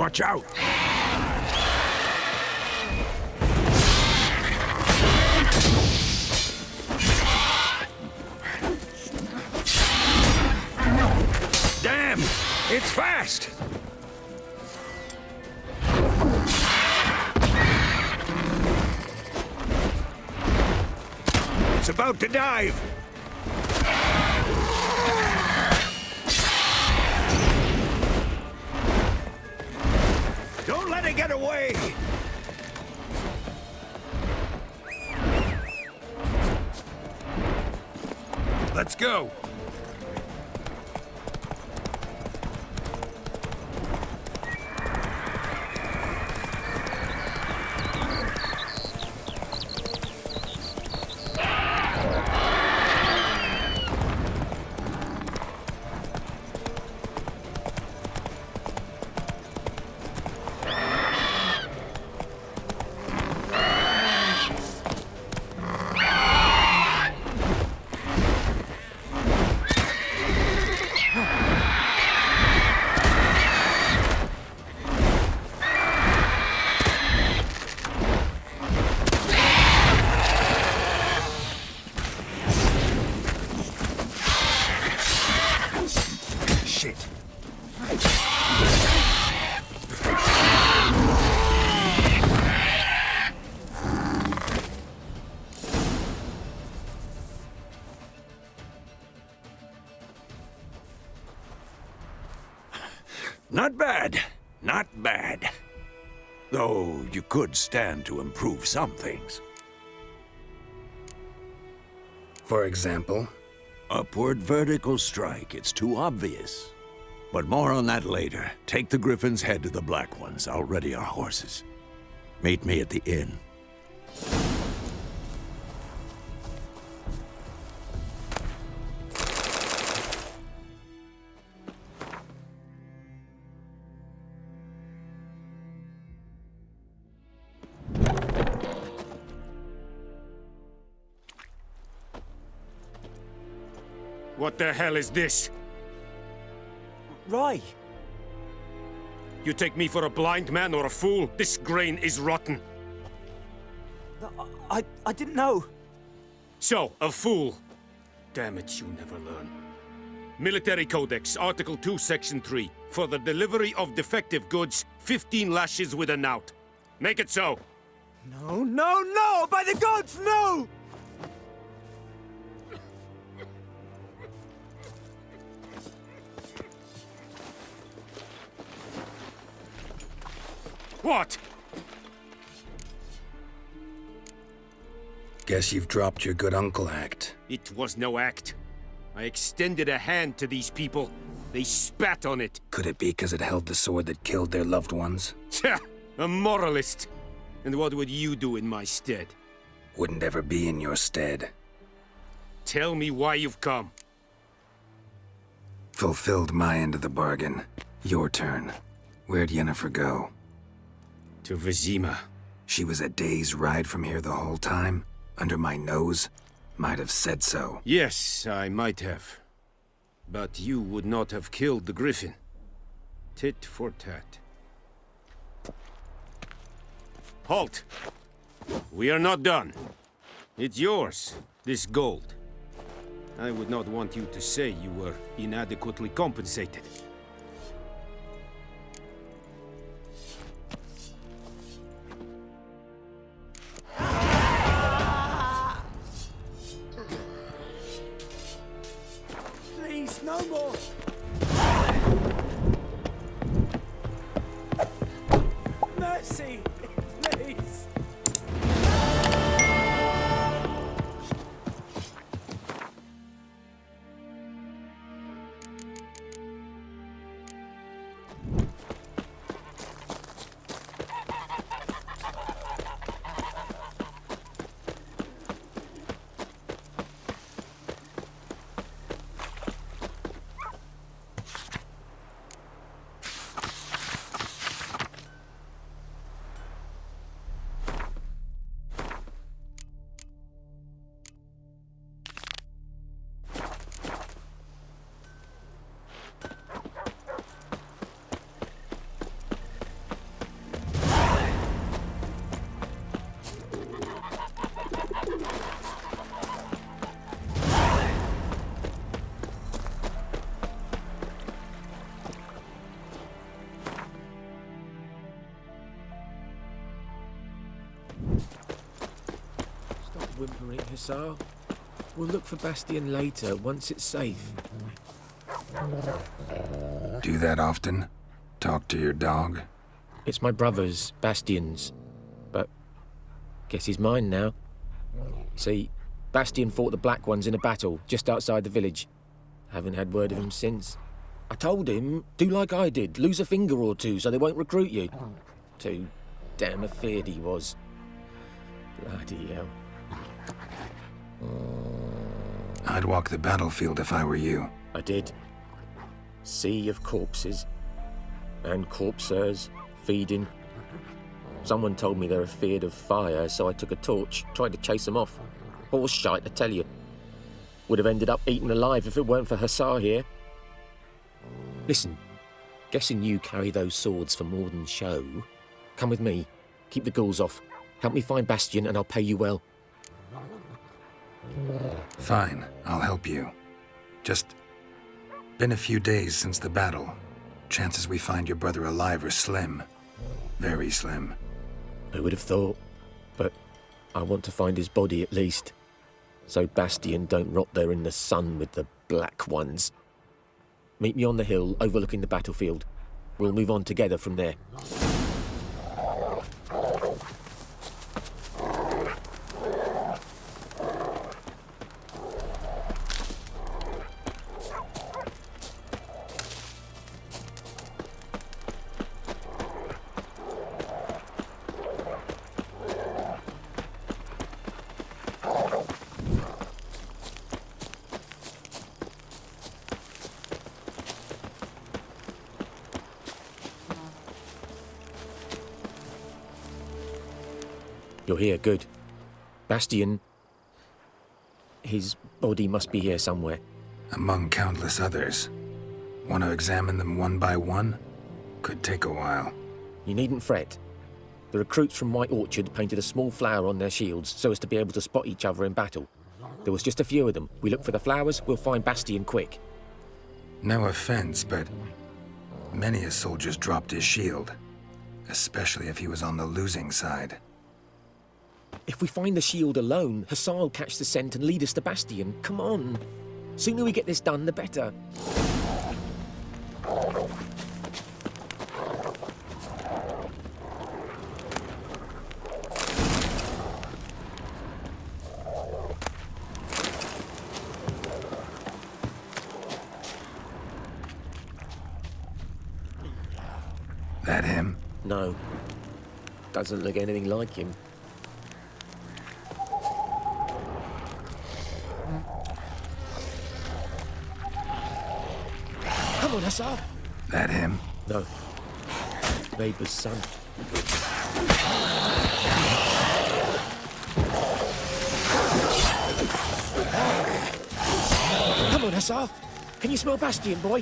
Watch out! Damn! It's fast! It's about to dive! Don't let it get away! Let's go! Not bad. Not bad. Though you could stand to improve some things. For example? Upward vertical strike. It's too obvious. But more on that later. Take the Griffin's head to the Black Ones. I'll ready our horses. Meet me at the inn. What the hell is this? Rye! You take me for a blind man or a fool? This grain is rotten. I didn't know. So, a fool. Damn it, you never learn. Military Codex, Article 2, Section 3. For the delivery of defective goods, 15 lashes with a knout. Make it so. No, no, no! By the gods, no! What? Guess you've dropped your good uncle act. It was no act. I extended a hand to these people. They spat on it. Could it be because it held the sword that killed their loved ones? Tja, a moralist. And what would you do in my stead? Wouldn't ever be in your stead. Tell me why you've come. Fulfilled my end of the bargain. Your turn. Where'd Yennefer go? To Vizima. She was a day's ride from here the whole time? Under my nose? Might have said so. Yes, I might have. But you would not have killed the Griffin. Tit for tat. Halt! We are not done. It's yours, this gold. I would not want you to say you were inadequately compensated. Please, no more! Mercy! Please! whimpering, Hussar. We'll look for Bastion later, once it's safe. Do that often? Talk to your dog? It's my brother's, Bastion's. But guess he's mine now. See, Bastion fought the Black Ones in a battle just outside the village. Haven't had word of him since. I told him, do like I did, lose a finger or two so they won't recruit you. Too damn afeard he was. Bloody hell. I'd walk the battlefield if I were you. I did. Sea of corpses. And corpsers, feeding. Someone told me they're afeard of fire, so I took a torch, tried to chase them off. Horse shite, I tell you. Would have ended up eaten alive if it weren't for Hussar here. Listen, guessing you carry those swords for more than show. Come with me. Keep the ghouls off. Help me find Bastion and I'll pay you well. Fine, I'll help you. Just been a few days since the battle. Chances we find your brother alive are slim. Very slim. I would have thought, but I want to find his body at least. So Bastion don't rot there in the sun with the Black Ones. Meet me on the hill overlooking the battlefield. We'll move on together from there. You're here, good. Bastion... his body must be here somewhere. Among countless others. Want to examine them one by one? Could take a while. You needn't fret. The recruits from White Orchard painted a small flower on their shields so as to be able to spot each other in battle. There was just a few of them. We look for the flowers, we'll find Bastion quick. No offense, but many a soldier's dropped his shield. Especially if he was on the losing side. If we find the shield alone, Hussar will catch the scent and lead us to Bastion. Come on. Sooner we get this done, the better. That him? No. Doesn't look anything like him. Come on, Hussar. That him? No. Neighbour's son. Come on, Hussar. Can you smell Bastion, boy?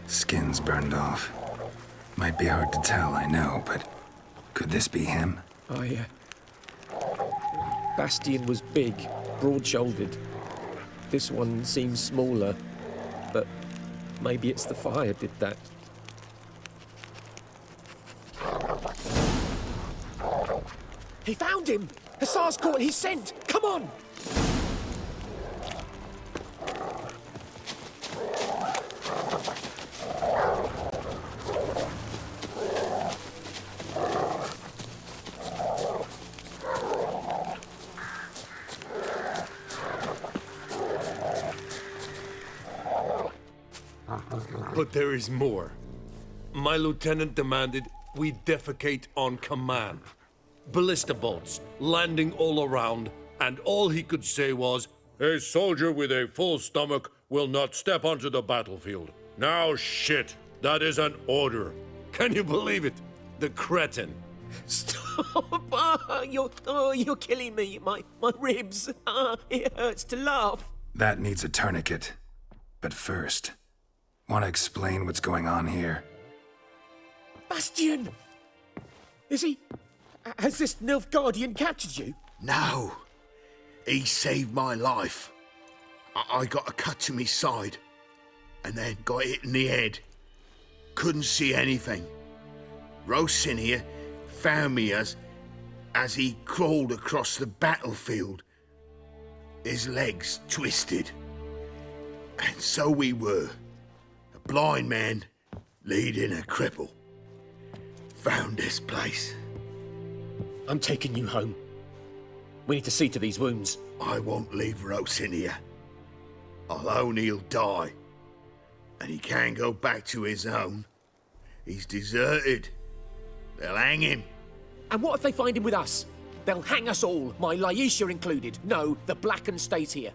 Skin's burned off. Might be hard to tell, I know, but could this be him? Oh, yeah. Bastion was big, broad-shouldered. This one seems smaller, but maybe it's the fire did that. He found him! Hussar's caught his scent! Come on! But there is more. My lieutenant demanded we defecate on command. Ballista bolts, landing all around, and all he could say was, "A soldier with a full stomach will not step onto the battlefield." Now shit, that is an order. Can you believe it? The cretin. Stop! You're killing me. My ribs. It hurts to laugh. That needs a tourniquet. But first, want to explain what's going on here? Bastian! Is he... Has this Nilfgaardian captured you? No. He saved my life. I got a cut to my side, and then got hit in the head. Couldn't see anything. Rosinia found me as he crawled across the battlefield. His legs twisted. And so we were. A blind man leading a cripple. Found this place. I'm taking you home. We need to see to these wounds. I won't leave Rosinia. Alone he'll die. And he can't go back to his own. He's deserted. They'll hang him. And what if they find him with us? They'll hang us all, my Laisha included. No, the Blackened stays here.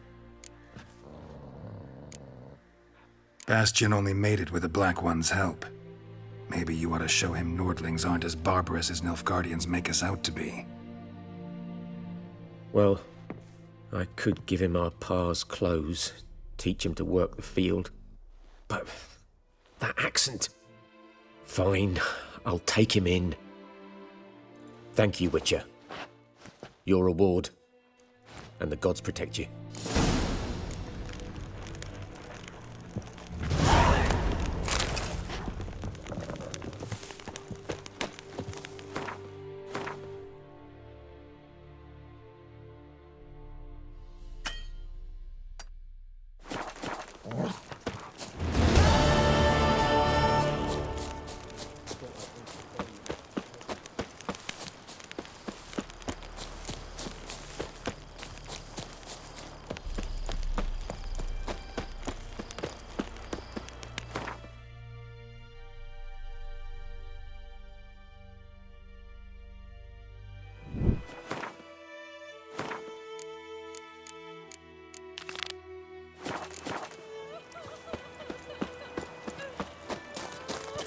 Bastion only made it with the Black One's help. Maybe you ought to show him Nordlings aren't as barbarous as Nilfgaardians make us out to be. Well, I could give him our pa's clothes, teach him to work the field. But that accent... Fine, I'll take him in. Thank you, Witcher. Your reward, and the gods protect you.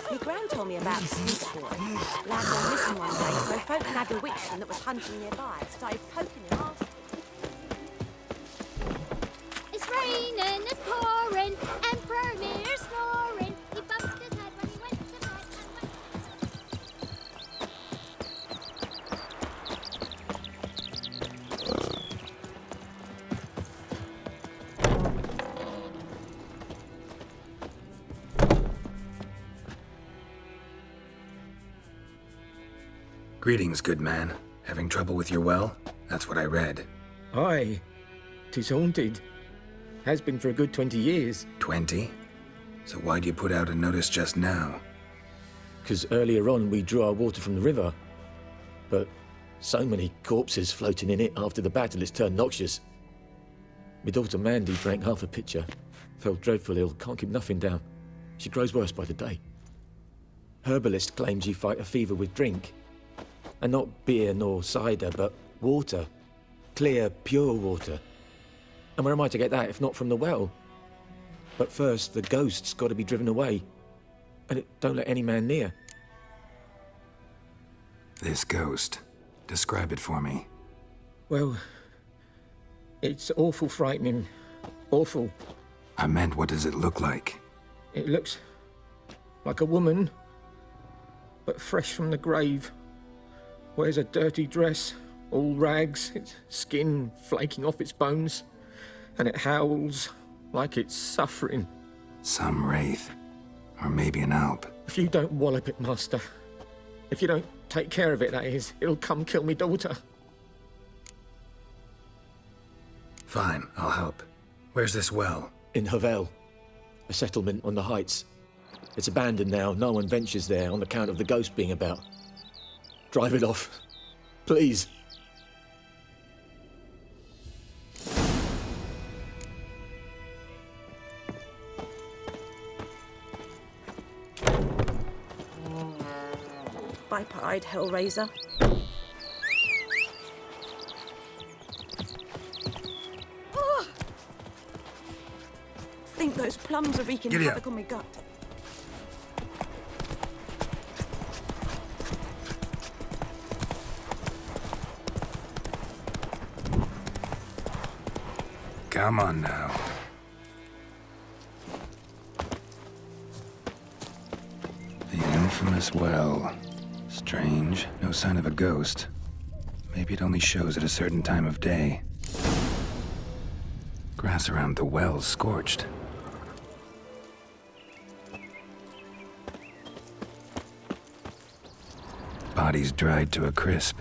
My gran told me about Sebuah. Lad went missing one day, so folk nabbed a witchman that was hunting nearby. Started poking him off. It's raining, it's pouring, Emperor Mirror snoring. He bumped his head when he went to bed Greetings, good man. Having trouble with your well? That's what I read. Aye. 'Tis haunted. Has been for a good 20 years. 20? So why'd you put out a notice just now? 'Cause earlier on we drew our water from the river. But so many corpses floating in it after the battle it's turned noxious. My daughter Mandy drank half a pitcher. Fell dreadful ill, can't keep nothing down. She grows worse by the day. Herbalist claims you fight a fever with drink. And not beer nor cider, but water. Clear, pure water. And where am I to get that if not from the well? But first, the ghost's got to be driven away. And it don't let any man near. This ghost. Describe it for me. Well, it's awful frightening. Awful. I meant, what does it look like? It looks like a woman, but fresh from the grave. Wears a dirty dress, all rags, its skin flaking off its bones, and it howls like it's suffering. Some wraith. Or maybe an alp. If you don't wallop it, Master, if you don't take care of it, that is, it'll come kill me daughter. Fine, I'll help. Where's this well? In Havel, a settlement on the heights. It's abandoned now, no one ventures there on account of the ghost being about. Drive it off, please. Bipide, Hellraiser. Oh! I think those plums are wreaking Giddy havoc up. on my gut. Come on now. The infamous well. Strange, no sign of a ghost. Maybe it only shows at a certain time of day. Grass around the well's scorched. Bodies dried to a crisp.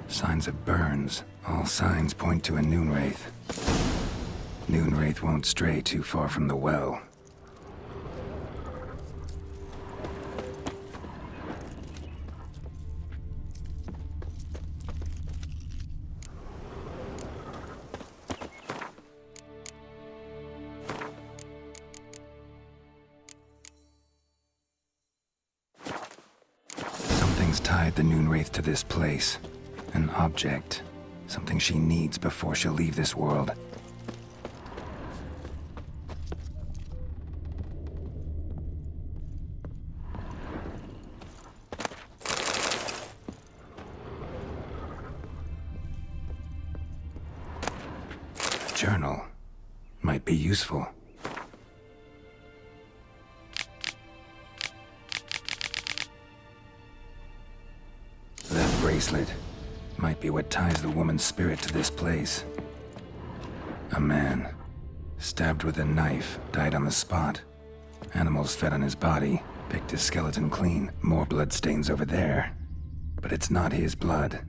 Signs of burns. All signs point to a noonwraith. Noonwraith won't stray too far from the well. Something's tied the Noonwraith to this place. An object. Something she needs before she'll leave this world. A journal. Might be useful. That bracelet might be what ties the woman's spirit to this place. A man, stabbed with a knife, died on the spot. Animals fed on his body, picked his skeleton clean. More bloodstains over there. But it's not his blood.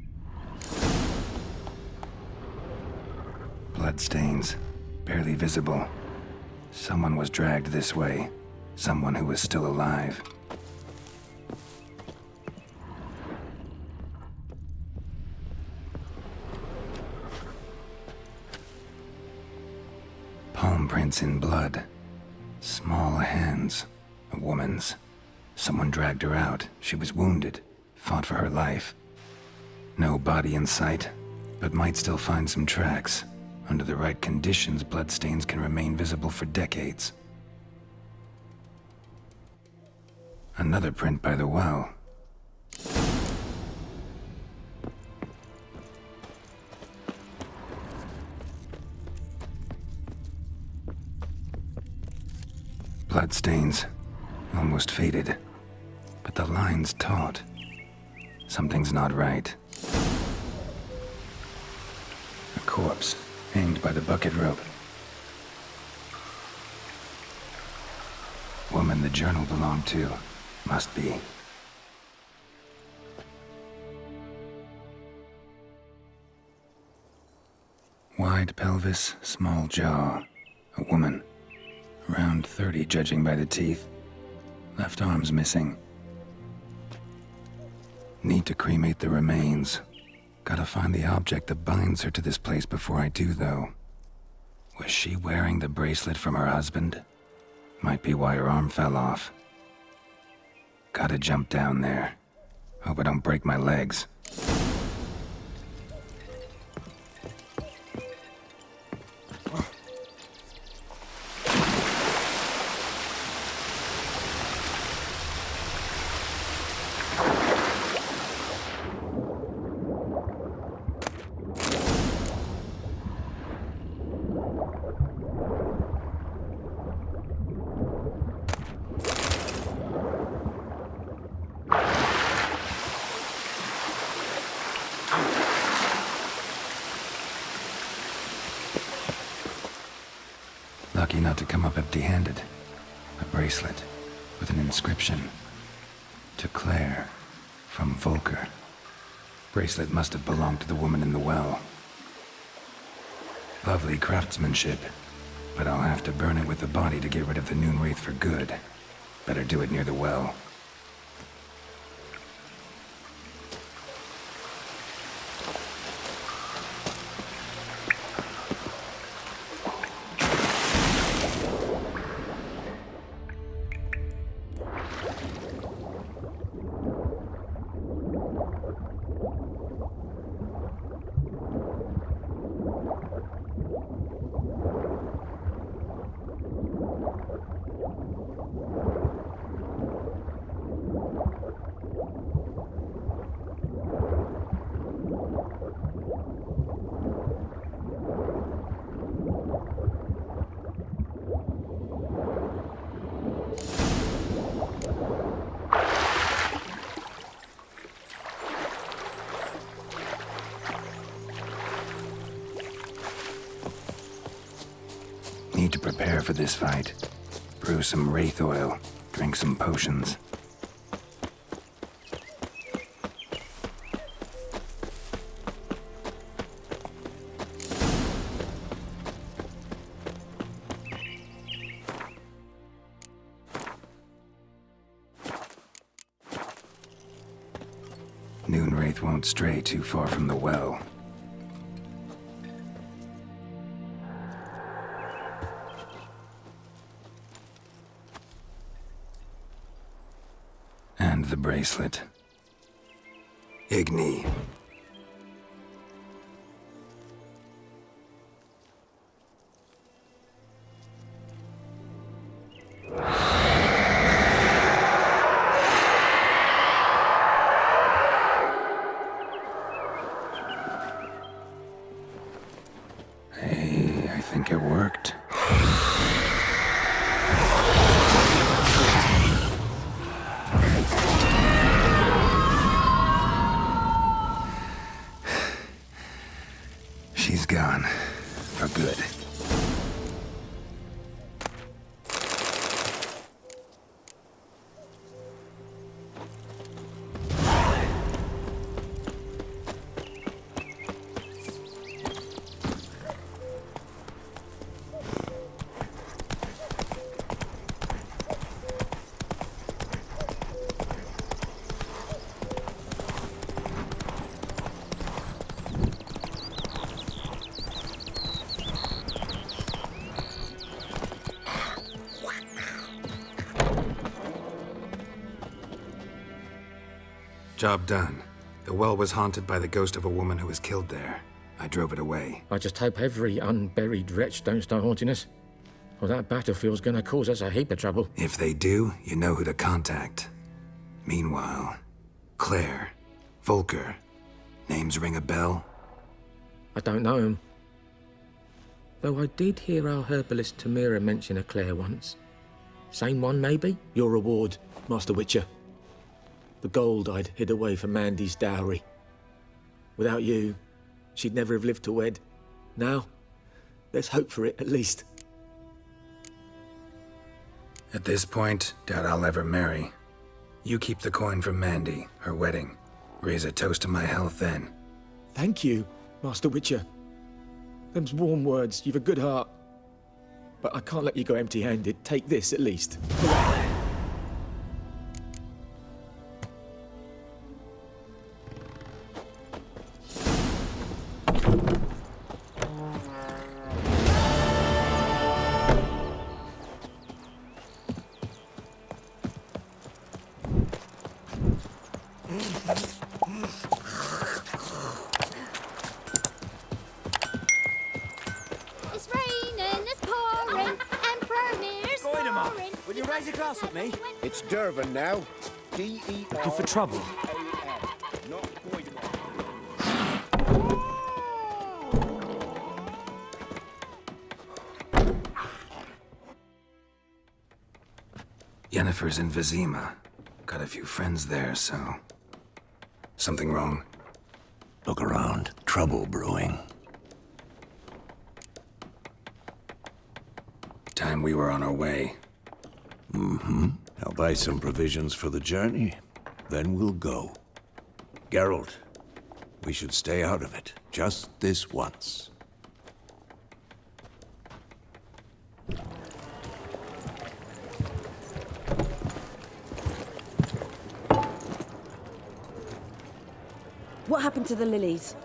Bloodstains, barely visible. Someone was dragged this way. Someone who was still alive. Palm prints in blood. Small hands. A woman's. Someone dragged her out. She was wounded. Fought for her life. No body in sight, but might still find some tracks. Under the right conditions, bloodstains can remain visible for decades. Another print by the well. Bloodstains, almost faded, but the line's taut. Something's not right. A corpse, hanged by the bucket rope. Woman the journal belonged to, must be. Wide pelvis, small jaw. A woman. Around 30, judging by the teeth. Left arm's missing. Need to cremate the remains. Gotta find the object that binds her to this place before I do, though. Was she wearing the bracelet from her husband? Might be why her arm fell off. Gotta jump down there. Hope I don't break my legs. Lucky not to come up empty-handed. A bracelet with an inscription. To Claire, from Volker. Bracelet must have belonged to the woman in the well. Lovely craftsmanship, but I'll have to burn it with the body to get rid of the Noonwraith for good. Better do it near the well. this fight. Brew some wraith oil, drink some potions. Noonwraith won't stray too far from the well. And the bracelet. Igni. Hey, I think it worked. She's gone. For good. Job done. The well was haunted by the ghost of a woman who was killed there. I drove it away. I just hope every unburied wretch don't start haunting us. Well, that battlefield's gonna cause us a heap of trouble. If they do, you know who to contact. Meanwhile, Claire, Volker, names ring a bell? I don't know him. Though I did hear our herbalist Tamira mention a Claire once. Same one, maybe? Your reward, Master Witcher. The gold I'd hid away for Mandy's dowry. Without you, she'd never have lived to wed. Now, let's hope for it, at least. At this point, doubt I'll ever marry. You keep the coin from Mandy, her wedding. Raise a toast to my health then. Thank you, Master Witcher. Them's warm words, you've a good heart. But I can't let you go empty-handed. Take this, at least. It's raining, it's pouring, Emperor Mir's snoring. Will you raise a glass with me? It's Durban now. D-E-R... Looking for trouble? Yennefer's in Vizima. Got a few friends there, so... Something wrong? Look around. Trouble brewing. Time we were on our way. Mm-hmm. I'll buy some provisions for the journey. Then we'll go. Geralt, we should stay out of it. Just this once. What happened to the lilies?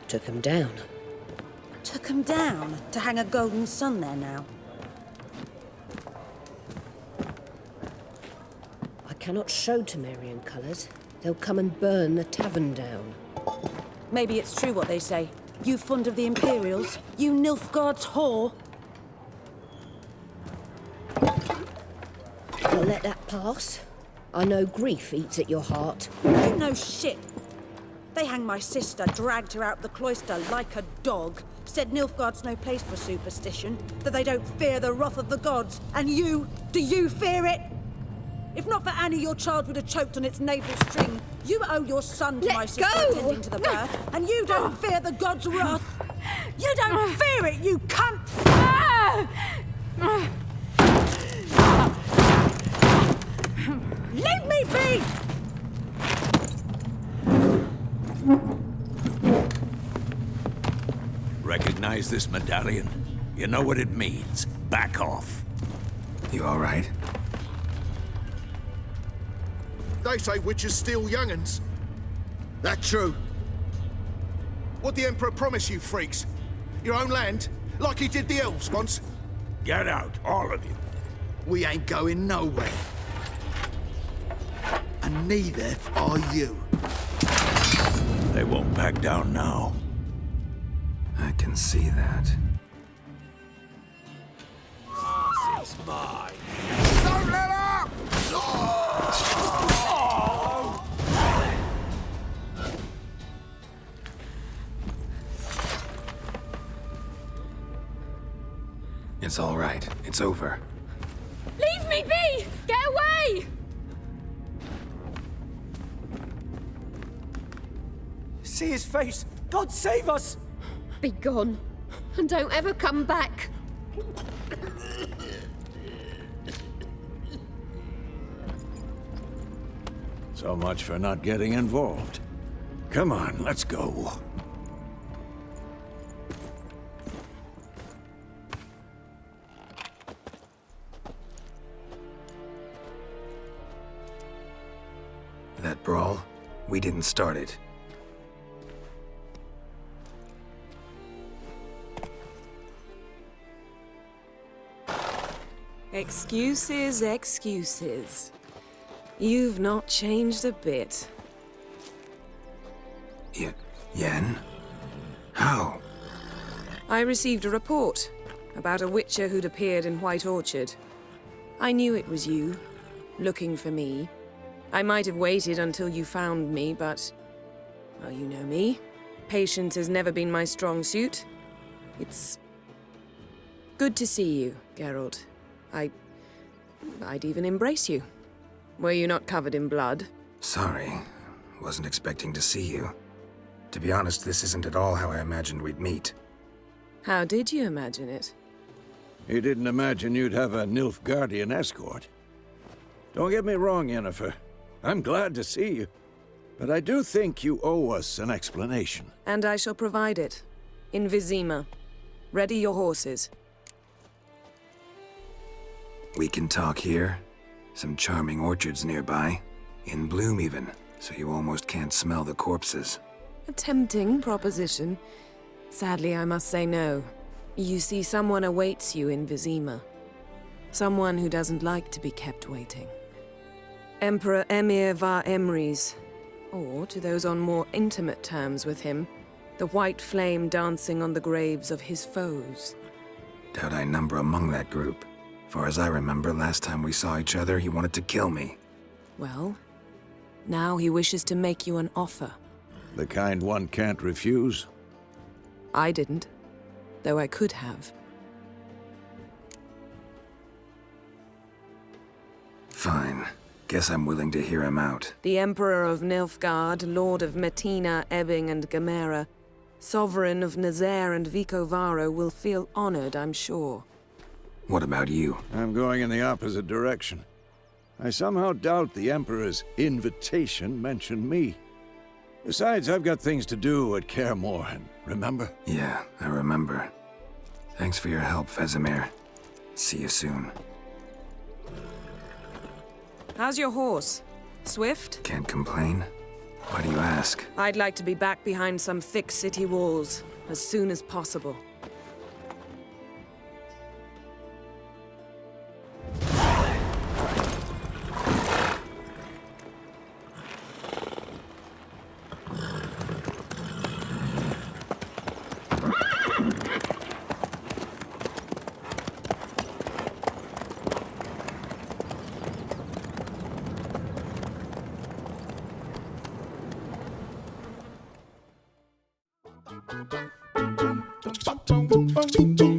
Took them down. Took them down to hang a golden sun there now. I cannot show Temerian colours. They'll come and burn the tavern down. Maybe it's true what they say. You fond of the Imperials? You Nilfgaard's whore? I'll let that pass. I know grief eats at your heart. You know shit. They hanged my sister, dragged her out the cloister like a dog. Said Nilfgaard's no place for superstition, that they don't fear the wrath of the gods. And you, do you fear it? If not for Annie, your child would have choked on its navel string. You owe your son to my sister attending to the birth, and you don't fear the gods' wrath. You don't fear it, you cunt! Leave me be! Recognize this medallion? You know what it means. Back off. You all right? They say witches steal young'uns. That true? What the Emperor promise you, freaks? Your own land? Like he did the elves once? Get out, all of you. We ain't going nowhere. And neither are you. They won't back down now. I can see that. This is mine. Don't let up! It's all right. It's over. Leave me be! Get away! See his face! God save us! Be gone, and don't ever come back. So much for not getting involved. Come on, let's go. That brawl, we didn't start it. Excuses, excuses. You've not changed a bit. Yen? How? I received a report about a witcher who'd appeared in White Orchard. I knew it was you, looking for me. I might have waited until you found me, but... well, you know me. Patience has never been my strong suit. It's... good to see you, Geralt. I'd even embrace you. Were you not covered in blood? Sorry. Wasn't expecting to see you. To be honest, this isn't at all how I imagined we'd meet. How did you imagine it? He didn't imagine you'd have a Nilfgaardian escort. Don't get me wrong, Yennefer. I'm glad to see you. But I do think you owe us an explanation. And I shall provide it. In Vizima. Ready your horses. We can talk here. Some charming orchards nearby. In bloom even, so you almost can't smell the corpses. A tempting proposition. Sadly, I must say no. You see, someone awaits you in Vizima. Someone who doesn't like to be kept waiting. Emperor Emir var Emrys. Or, to those on more intimate terms with him, the white flame dancing on the graves of his foes. Doubt I number among that group. Far as I remember, last time we saw each other, he wanted to kill me. Well, now he wishes to make you an offer. The kind one can't refuse? I didn't, though I could have. Fine. Guess I'm willing to hear him out. The Emperor of Nilfgaard, Lord of Metina, Ebbing, and Gamera, Sovereign of Nazaire and Vicovaro will feel honored, I'm sure. What about you? I'm going in the opposite direction. I somehow doubt the Emperor's invitation mentioned me. Besides, I've got things to do at Kaer Morhen, remember? Yeah, I remember. Thanks for your help, Vesemir. See you soon. How's your horse? Swift? Can't complain. Why do you ask? I'd like to be back behind some thick city walls, as soon as possible. Subtitle.